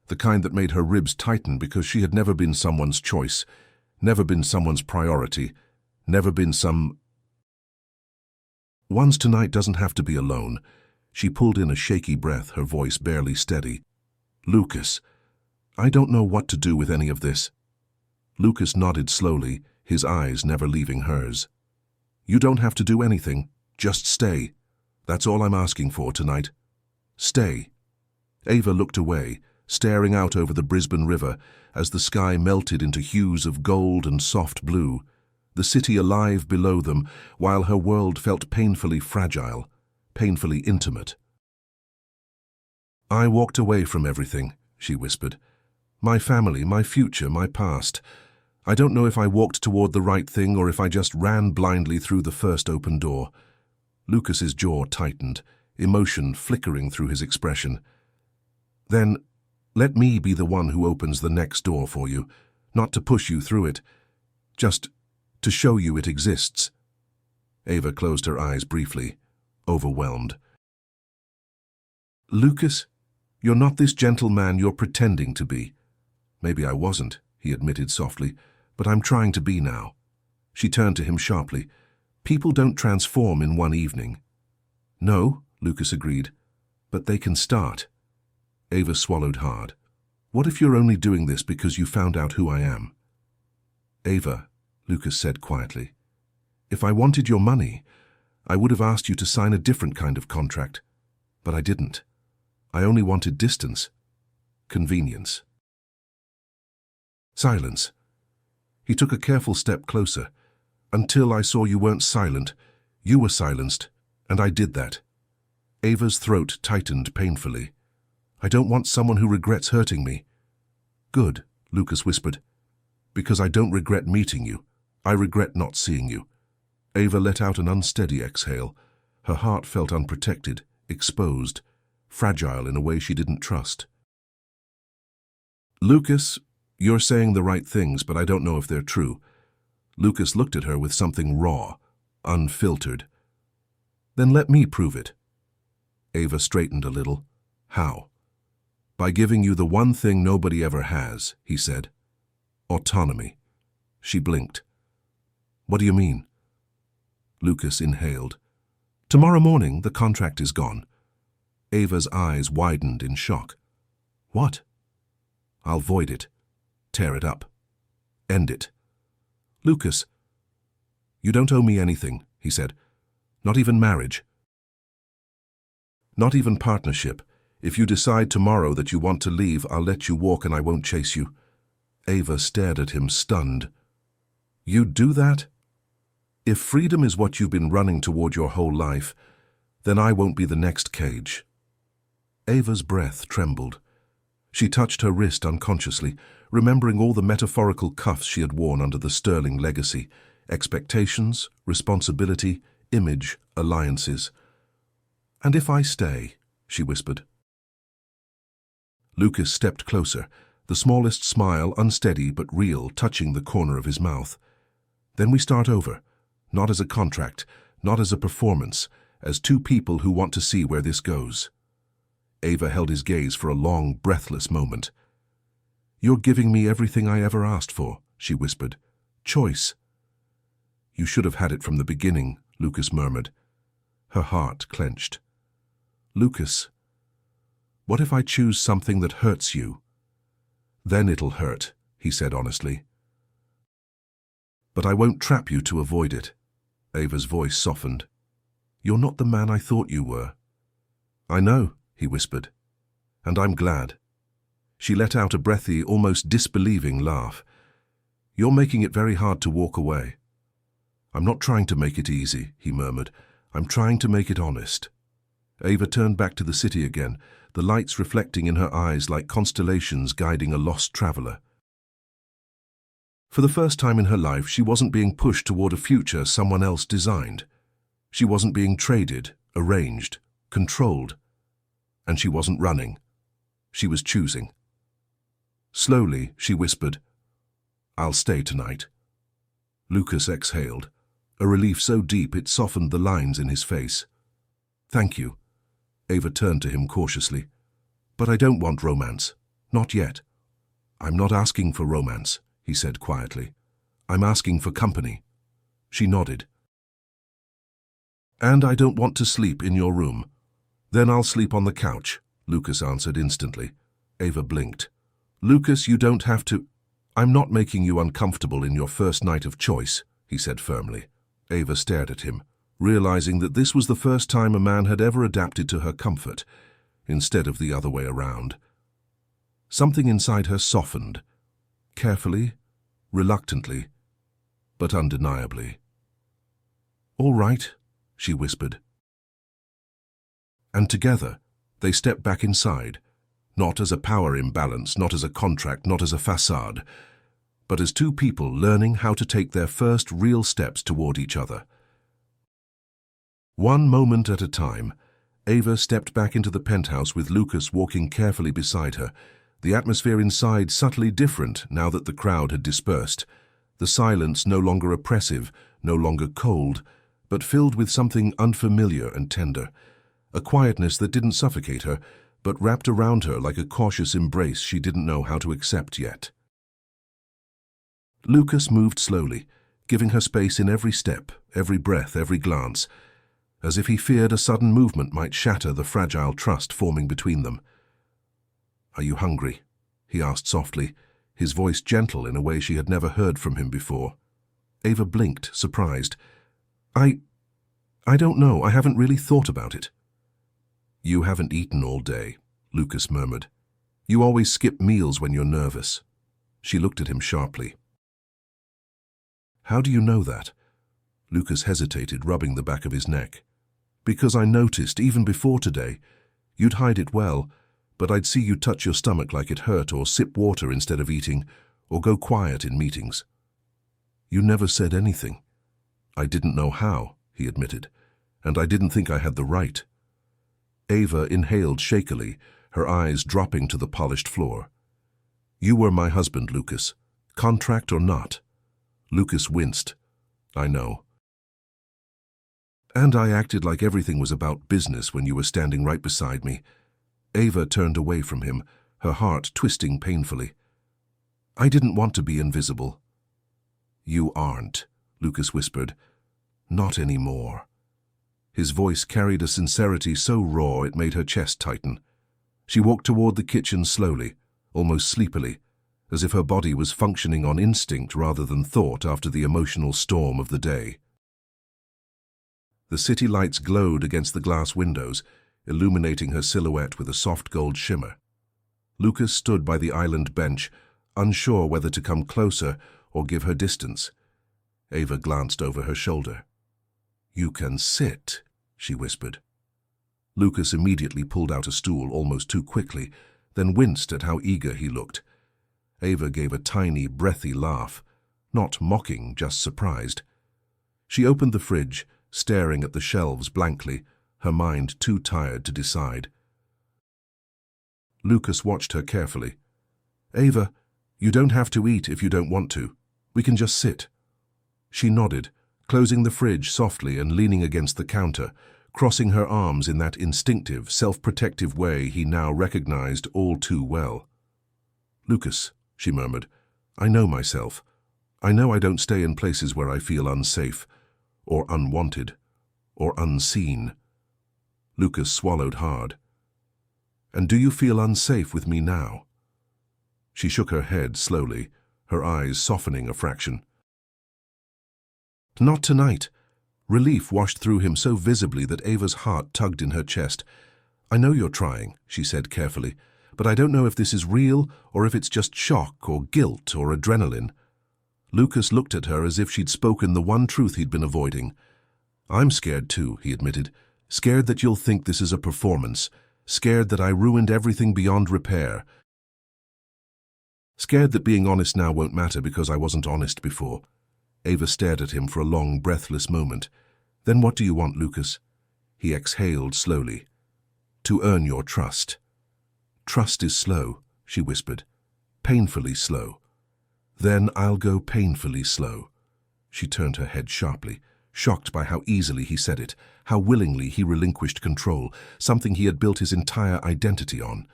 the kind that made her ribs tighten because she had never been someone's choice, never been someone's priority, never been some... One's tonight doesn't have to be alone. She pulled in a shaky breath, her voice barely steady. Lucas, I don't know what to do with any of this. Lucas nodded slowly, his eyes never leaving hers. You don't have to do anything, just stay. That's all I'm asking for tonight. Stay. Ava looked away, staring out over the Brisbane River as the sky melted into hues of gold and soft blue, the city alive below them, while her world felt painfully fragile, painfully intimate. I walked away from everything, she whispered. My family, my future, my past. I don't know if I walked toward the right thing or if I just ran blindly through the first open door. Lucas's jaw tightened, emotion flickering through his expression. Then, let me be the one who opens the next door for you, not to push you through it, just to show you it exists. Ava closed her eyes briefly, overwhelmed. Lucas, you're not this gentle man you're pretending to be. Maybe I wasn't, he admitted softly, but I'm trying to be now. She turned to him sharply. People don't transform in one evening. No, Lucas agreed, but they can start. Ava swallowed hard. What if you're only doing this because you found out who I am? Ava, Lucas said quietly, if I wanted your money, I would have asked you to sign a different kind of contract. But I didn't. I only wanted distance. Convenience. Silence. He took a careful step closer. Until I saw you weren't silent, you were silenced, and I did that. Ava's throat tightened painfully. I don't want someone who regrets hurting me. Good, Lucas whispered. Because I don't regret meeting you. I regret not seeing you. Ava let out an unsteady exhale. Her heart felt unprotected, exposed, fragile in a way she didn't trust. Lucas, you're saying the right things, but I don't know if they're true. Lucas looked at her with something raw, unfiltered. Then let me prove it. Ava straightened a little. How? By giving you the one thing nobody ever has, he said. Autonomy. She blinked. What do you mean? Lucas inhaled. Tomorrow morning, the contract is gone. Ava's eyes widened in shock. What? I'll void it. Tear it up. End it. Lucas, you don't owe me anything, he said. Not even marriage. Not even partnership. If you decide tomorrow that you want to leave, I'll let you walk and I won't chase you. Ava stared at him, stunned. You'd do that? If freedom is what you've been running toward your whole life, then I won't be the next cage. Ava's breath trembled. She touched her wrist unconsciously, remembering all the metaphorical cuffs she had worn under the sterling legacy, expectations, responsibility, image, alliances. And if I stay, she whispered. Lucas stepped closer, the smallest smile, unsteady but real, touching the corner of his mouth. Then we start over, not as a contract, not as a performance, as two people who want to see where this goes. Ava held his gaze for a long, breathless moment. You're giving me everything I ever asked for, she whispered. Choice. You should have had it from the beginning, Lucas murmured. Her heart clenched. Lucas, what if I choose something that hurts you? Then it'll hurt, he said honestly. But I won't trap you to avoid it. Ava's voice softened. You're not the man I thought you were. I know, he whispered. And I'm glad. She let out a breathy, almost disbelieving laugh. You're making it very hard to walk away. I'm not trying to make it easy, he murmured. I'm trying to make it honest. Ava turned back to the city again, the lights reflecting in her eyes like constellations guiding a lost traveler. For the first time in her life, she wasn't being pushed toward a future someone else designed. She wasn't being traded, arranged, controlled. And she wasn't running. She was choosing. Slowly, she whispered, I'll stay tonight. Lucas exhaled, a relief so deep it softened the lines in his face. Thank you. Ava turned to him cautiously. But I don't want romance. Not yet. I'm not asking for romance, he said quietly. I'm asking for company. She nodded. And I don't want to sleep in your room. Then I'll sleep on the couch, Lucas answered instantly. Ava blinked. Lucas, you don't have to. I'm not making you uncomfortable in your first night of choice, he said firmly. Ava stared at him, realizing that this was the first time a man had ever adapted to her comfort, instead of the other way around. Something inside her softened, carefully, reluctantly, but undeniably. All right, she whispered. And together, they stepped back inside, not as a power imbalance, not as a contract, not as a facade, but as two people learning how to take their first real steps toward each other. One moment at a time, Ava stepped back into the penthouse with Lucas walking carefully beside her, the atmosphere inside subtly different now that the crowd had dispersed, the silence no longer oppressive, no longer cold, but filled with something unfamiliar and tender, a quietness that didn't suffocate her, but wrapped around her like a cautious embrace she didn't know how to accept yet. Lucas moved slowly, giving her space in every step, every breath, every glance, as if he feared a sudden movement might shatter the fragile trust forming between them. Are you hungry? He asked softly, his voice gentle in a way she had never heard from him before. Ava blinked, surprised. I don't know. I haven't really thought about it. You haven't eaten all day, Lucas murmured. You always skip meals when you're nervous. She looked at him sharply. How do you know that? Lucas hesitated, rubbing the back of his neck. Because I noticed, even before today, you'd hide it well, but I'd see you touch your stomach like it hurt, or sip water instead of eating, or go quiet in meetings. You never said anything. I didn't know how, he admitted, and I didn't think I had the right. Ava inhaled shakily, her eyes dropping to the polished floor. You were my husband, Lucas, contract or not. Lucas winced. I know. And I acted like everything was about business when you were standing right beside me. Ava turned away from him, her heart twisting painfully. I didn't want to be invisible. You aren't, Lucas whispered. Not anymore. His voice carried a sincerity so raw it made her chest tighten. She walked toward the kitchen slowly, almost sleepily, as if her body was functioning on instinct rather than thought after the emotional storm of the day. The city lights glowed against the glass windows, illuminating her silhouette with a soft gold shimmer. Lucas stood by the island bench, unsure whether to come closer or give her distance. Ava glanced over her shoulder. You can sit, she whispered. Lucas immediately pulled out a stool almost too quickly, then winced at how eager he looked. Ava gave a tiny, breathy laugh, not mocking, just surprised. She opened the fridge, staring at the shelves blankly, her mind too tired to decide. Lucas watched her carefully. Ava, you don't have to eat if you don't want to. We can just sit. She nodded, closing the fridge softly and leaning against the counter, crossing her arms in that instinctive, self-protective way he now recognized all too well. Lucas, she murmured, I know myself. I know I don't stay in places where I feel unsafe, or unwanted, or unseen. Lucas swallowed hard. And do you feel unsafe with me now? She shook her head slowly, her eyes softening a fraction. Not tonight. Relief washed through him so visibly that Ava's heart tugged in her chest. I know you're trying, she said carefully, but I don't know if this is real or if it's just shock or guilt or adrenaline. Lucas looked at her as if she'd spoken the one truth he'd been avoiding. I'm scared too, he admitted. Scared that you'll think this is a performance. Scared that I ruined everything beyond repair. Scared that being honest now won't matter because I wasn't honest before. Ava stared at him for a long, breathless moment. Then what do you want, Lucas? He exhaled slowly. To earn your trust. Trust is slow, she whispered. Painfully slow. Then I'll go painfully slow. She turned her head sharply, shocked by how easily he said it, how willingly he relinquished control, something he had built his entire identity on.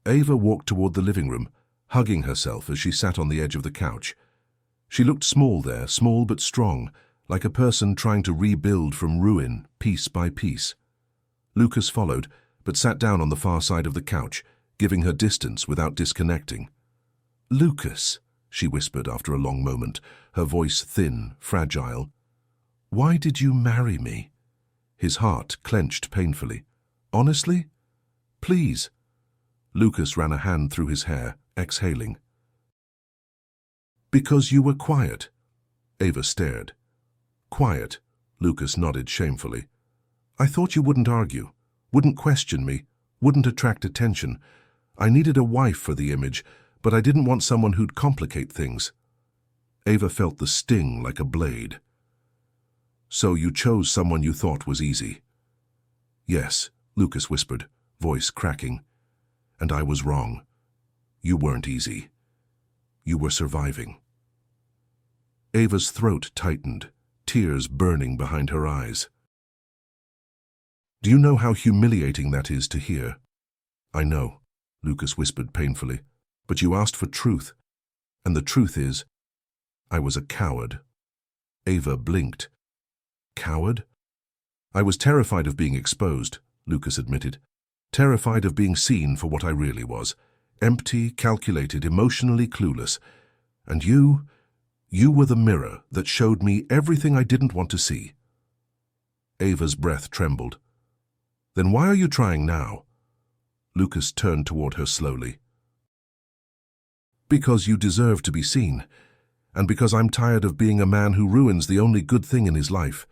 Ava walked toward the living room, hugging herself as she sat on the edge of the couch. She looked small there, small but strong, like a person trying to rebuild from ruin, piece by piece. Lucas followed, but sat down on the far side of the couch, giving her distance without disconnecting. "Lucas," she whispered after a long moment, her voice thin, fragile. "Why did you marry me?" His heart clenched painfully. "Honestly? Please." Lucas ran a hand through his hair, exhaling. "Because you were quiet." Ava stared. "Quiet?" Lucas nodded shamefully. "I thought you wouldn't argue, wouldn't question me, wouldn't attract attention. I needed a wife for the image, but I didn't want someone who'd complicate things." Ava felt the sting like a blade. "So you chose someone you thought was easy?" "Yes," Lucas whispered, voice cracking. "And I was wrong. You weren't easy. You were surviving." Ava's throat tightened, tears burning behind her eyes. "Do you know how humiliating that is to hear?" "I know," Lucas whispered painfully. "But you asked for truth. And the truth is, I was a coward." Ava blinked. "Coward?" "I was terrified of being exposed," Lucas admitted. "Terrified of being seen for what I really was. Empty, calculated, emotionally clueless. And you were the mirror that showed me everything I didn't want to see." Ava's breath trembled. "Then why are you trying now?" Lucas turned toward her slowly. "Because you deserve to be seen, and because I'm tired of being a man who ruins the only good thing in his life."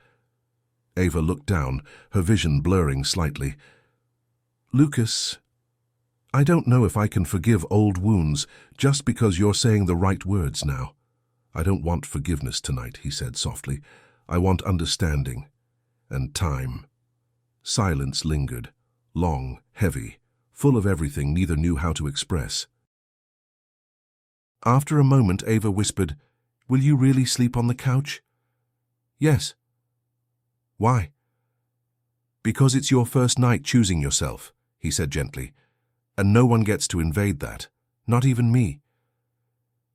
Ava looked down, her vision blurring slightly. "Lucas, I don't know if I can forgive old wounds just because you're saying the right words now." "I don't want forgiveness tonight," he said softly. "I want understanding and time." Silence lingered, long, heavy, full of everything neither knew how to express. After a moment, Ava whispered, "Will you really sleep on the couch?" "Yes." "Why?" "Because it's your first night choosing yourself," he said gently. "And no one gets to invade that, not even me."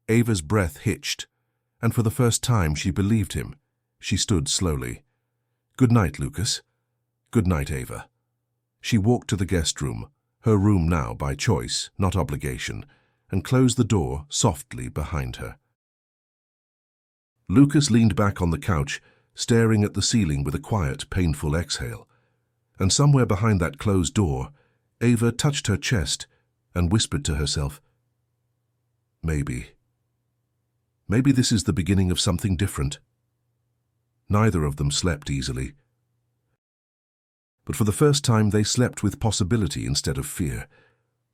Ava's breath hitched, and for the first time she believed him. She stood slowly. "Good night, Lucas." "Good night, Ava." She walked to the guest room, her room now by choice, not obligation, and closed the door softly behind her. Lucas leaned back on the couch, staring at the ceiling with a quiet, painful exhale. And somewhere behind that closed door, Ava touched her chest and whispered to herself, Maybe this is the beginning of something different." Neither of them slept easily. But for the first time they slept with possibility instead of fear.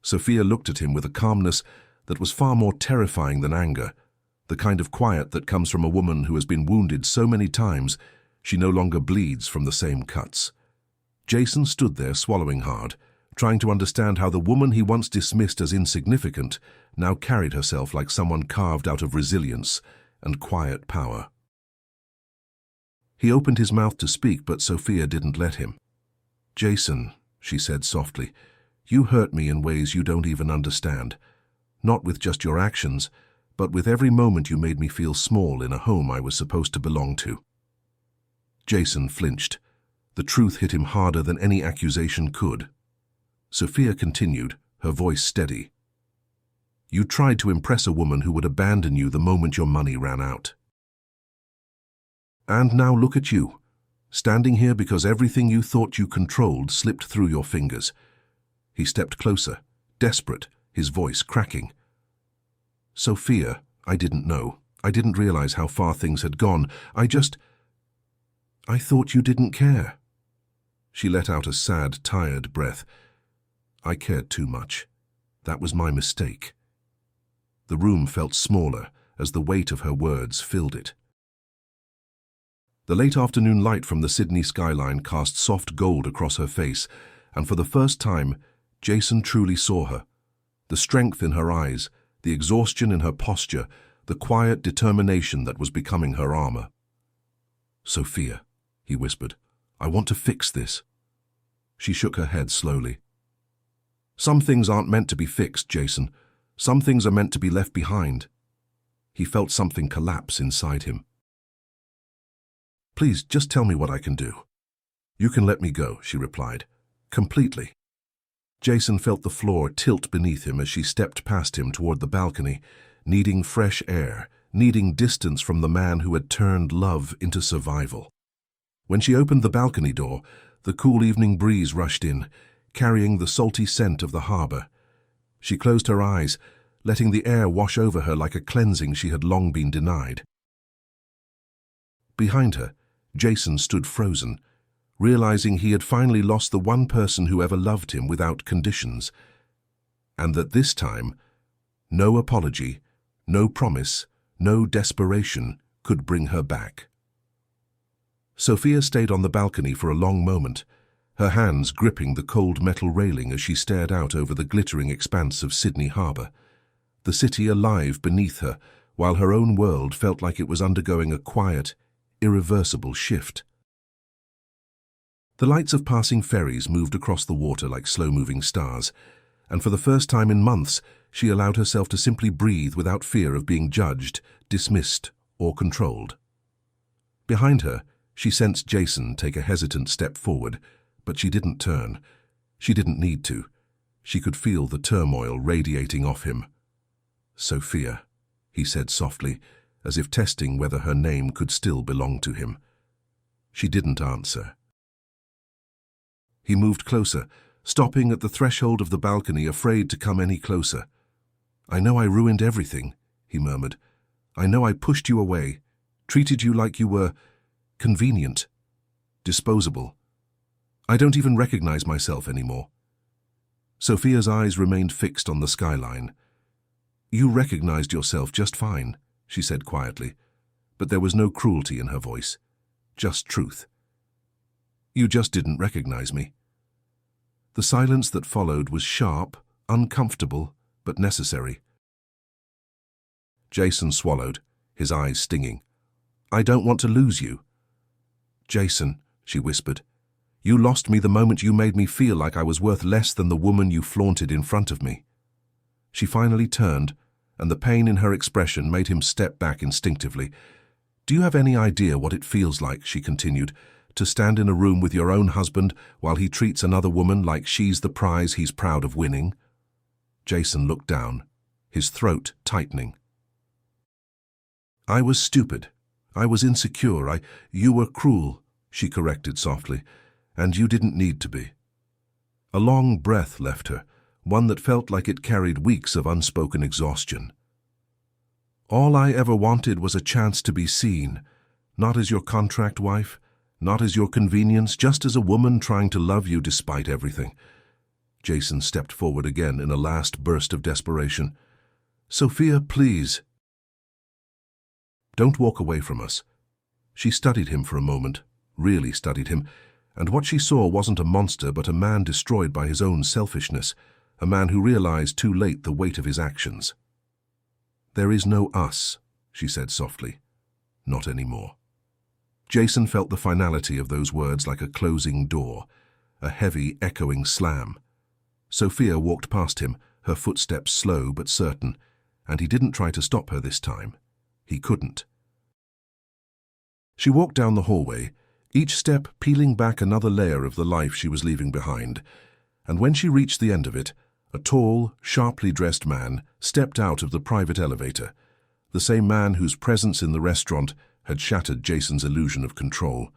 Sophia looked at him with a calmness that was far more terrifying than anger, the kind of quiet that comes from a woman who has been wounded so many times she no longer bleeds from the same cuts. Jason stood there swallowing hard, trying to understand how the woman he once dismissed as insignificant now carried herself like someone carved out of resilience and quiet power. He opened his mouth to speak, but Sophia didn't let him. "Jason," she said softly, "you hurt me in ways you don't even understand. Not with just your actions, but with every moment you made me feel small in a home I was supposed to belong to." Jason flinched. The truth hit him harder than any accusation could. Sophia continued, her voice steady. "You tried to impress a woman who would abandon you the moment your money ran out. And now look at you, standing here because everything you thought you controlled slipped through your fingers." He stepped closer, desperate, his voice cracking. "Sophia, I didn't know. I didn't realize how far things had gone. I thought you didn't care." She let out a sad, tired breath. "I cared too much. That was my mistake." The room felt smaller as the weight of her words filled it. The late afternoon light from the Sydney skyline cast soft gold across her face, and for the first time, Jason truly saw her. The strength in her eyes, the exhaustion in her posture, the quiet determination that was becoming her armor. "Sophia," he whispered, "I want to fix this." She shook her head slowly. Some things aren't meant to be fixed, Jason. Some things are meant to be left behind. He felt something collapse inside him. Please, just tell me what I can do. You can let me go, she replied. Completely. Jason felt the floor tilt beneath him as she stepped past him toward the balcony, needing fresh air, needing distance from the man who had turned love into survival. When she opened the balcony door, the cool evening breeze rushed in, carrying the salty scent of the harbor. She closed her eyes, letting the air wash over her like a cleansing she had long been denied. Behind her, Jason stood frozen, realizing he had finally lost the one person who ever loved him without conditions, and that this time, no apology, no promise, no desperation could bring her back. Sophia stayed on the balcony for a long moment, her hands gripping the cold metal railing as she stared out over the glittering expanse of Sydney Harbour, the city alive beneath her, while her own world felt like it was undergoing a quiet, irreversible shift. The lights of passing ferries moved across the water like slow-moving stars, and for the first time in months, she allowed herself to simply breathe without fear of being judged, dismissed, or controlled. Behind her, she sensed Jason take a hesitant step forward, but she didn't turn. She didn't need to. She could feel the turmoil radiating off him. "Sophia," he said softly, as if testing whether her name could still belong to him. She didn't answer. He moved closer, stopping at the threshold of the balcony, afraid to come any closer. "I know I ruined everything," he murmured. "I know I pushed you away, treated you like you were convenient, disposable. I don't even recognize myself anymore." Sophia's eyes remained fixed on the skyline. "You recognized yourself just fine," she said quietly, but there was no cruelty in her voice, just truth. "You just didn't recognize me." The silence that followed was sharp, uncomfortable, but necessary. Jason swallowed, his eyes stinging. "I don't want to lose you." "Jason," she whispered, "you lost me the moment you made me feel like I was worth less than the woman you flaunted in front of me." She finally turned, and the pain in her expression made him step back instinctively. "Do you have any idea what it feels like," she continued, "to stand in a room with your own husband while he treats another woman like she's the prize he's proud of winning?" Jason looked down, his throat tightening. "I was stupid. I was insecure. You were cruel," she corrected softly, "and you didn't need to be." A long breath left her, one that felt like it carried weeks of unspoken exhaustion. "All I ever wanted was a chance to be seen, not as your contract wife, not as your convenience, just as a woman trying to love you despite everything." Jason stepped forward again in a last burst of desperation. "Sophia, please." "Don't walk away from us." She studied him for a moment, really studied him, and what she saw wasn't a monster but a man destroyed by his own selfishness, a man who realized too late the weight of his actions. "There is no us," she said softly. "Not anymore." Jason felt the finality of those words like a closing door, a heavy, echoing slam. Sophia walked past him, her footsteps slow but certain, and he didn't try to stop her this time. He couldn't. She walked down the hallway, each step peeling back another layer of the life she was leaving behind, and when she reached the end of it, a tall, sharply dressed man stepped out of the private elevator, the same man whose presence in the restaurant had shattered Jason's illusion of control.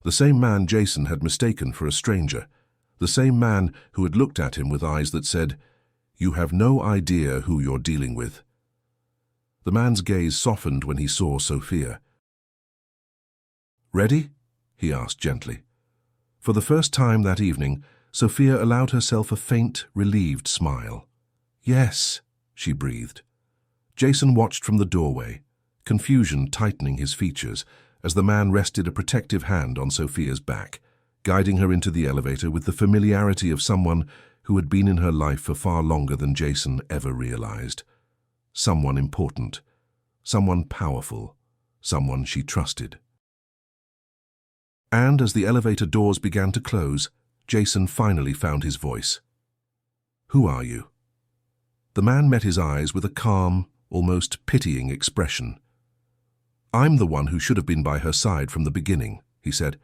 The same man Jason had mistaken for a stranger, the same man who had looked at him with eyes that said, "You have no idea who you're dealing with." The man's gaze softened when he saw Sophia. "Ready?" he asked gently. For the first time that evening, Sophia allowed herself a faint, relieved smile. "Yes," she breathed. Jason watched from the doorway, confusion tightening his features as the man rested a protective hand on Sophia's back, guiding her into the elevator with the familiarity of someone who had been in her life for far longer than Jason ever realized. Someone important, someone powerful, someone she trusted. And as the elevator doors began to close, Jason finally found his voice. Who are you?" The man met his eyes with a calm, almost pitying expression. "I'm the one who should have been by her side from the beginning," he said,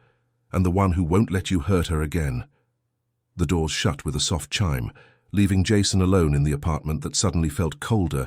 "and the one who won't let you hurt her again." The doors shut with a soft chime, leaving Jason alone in the apartment that suddenly felt colder,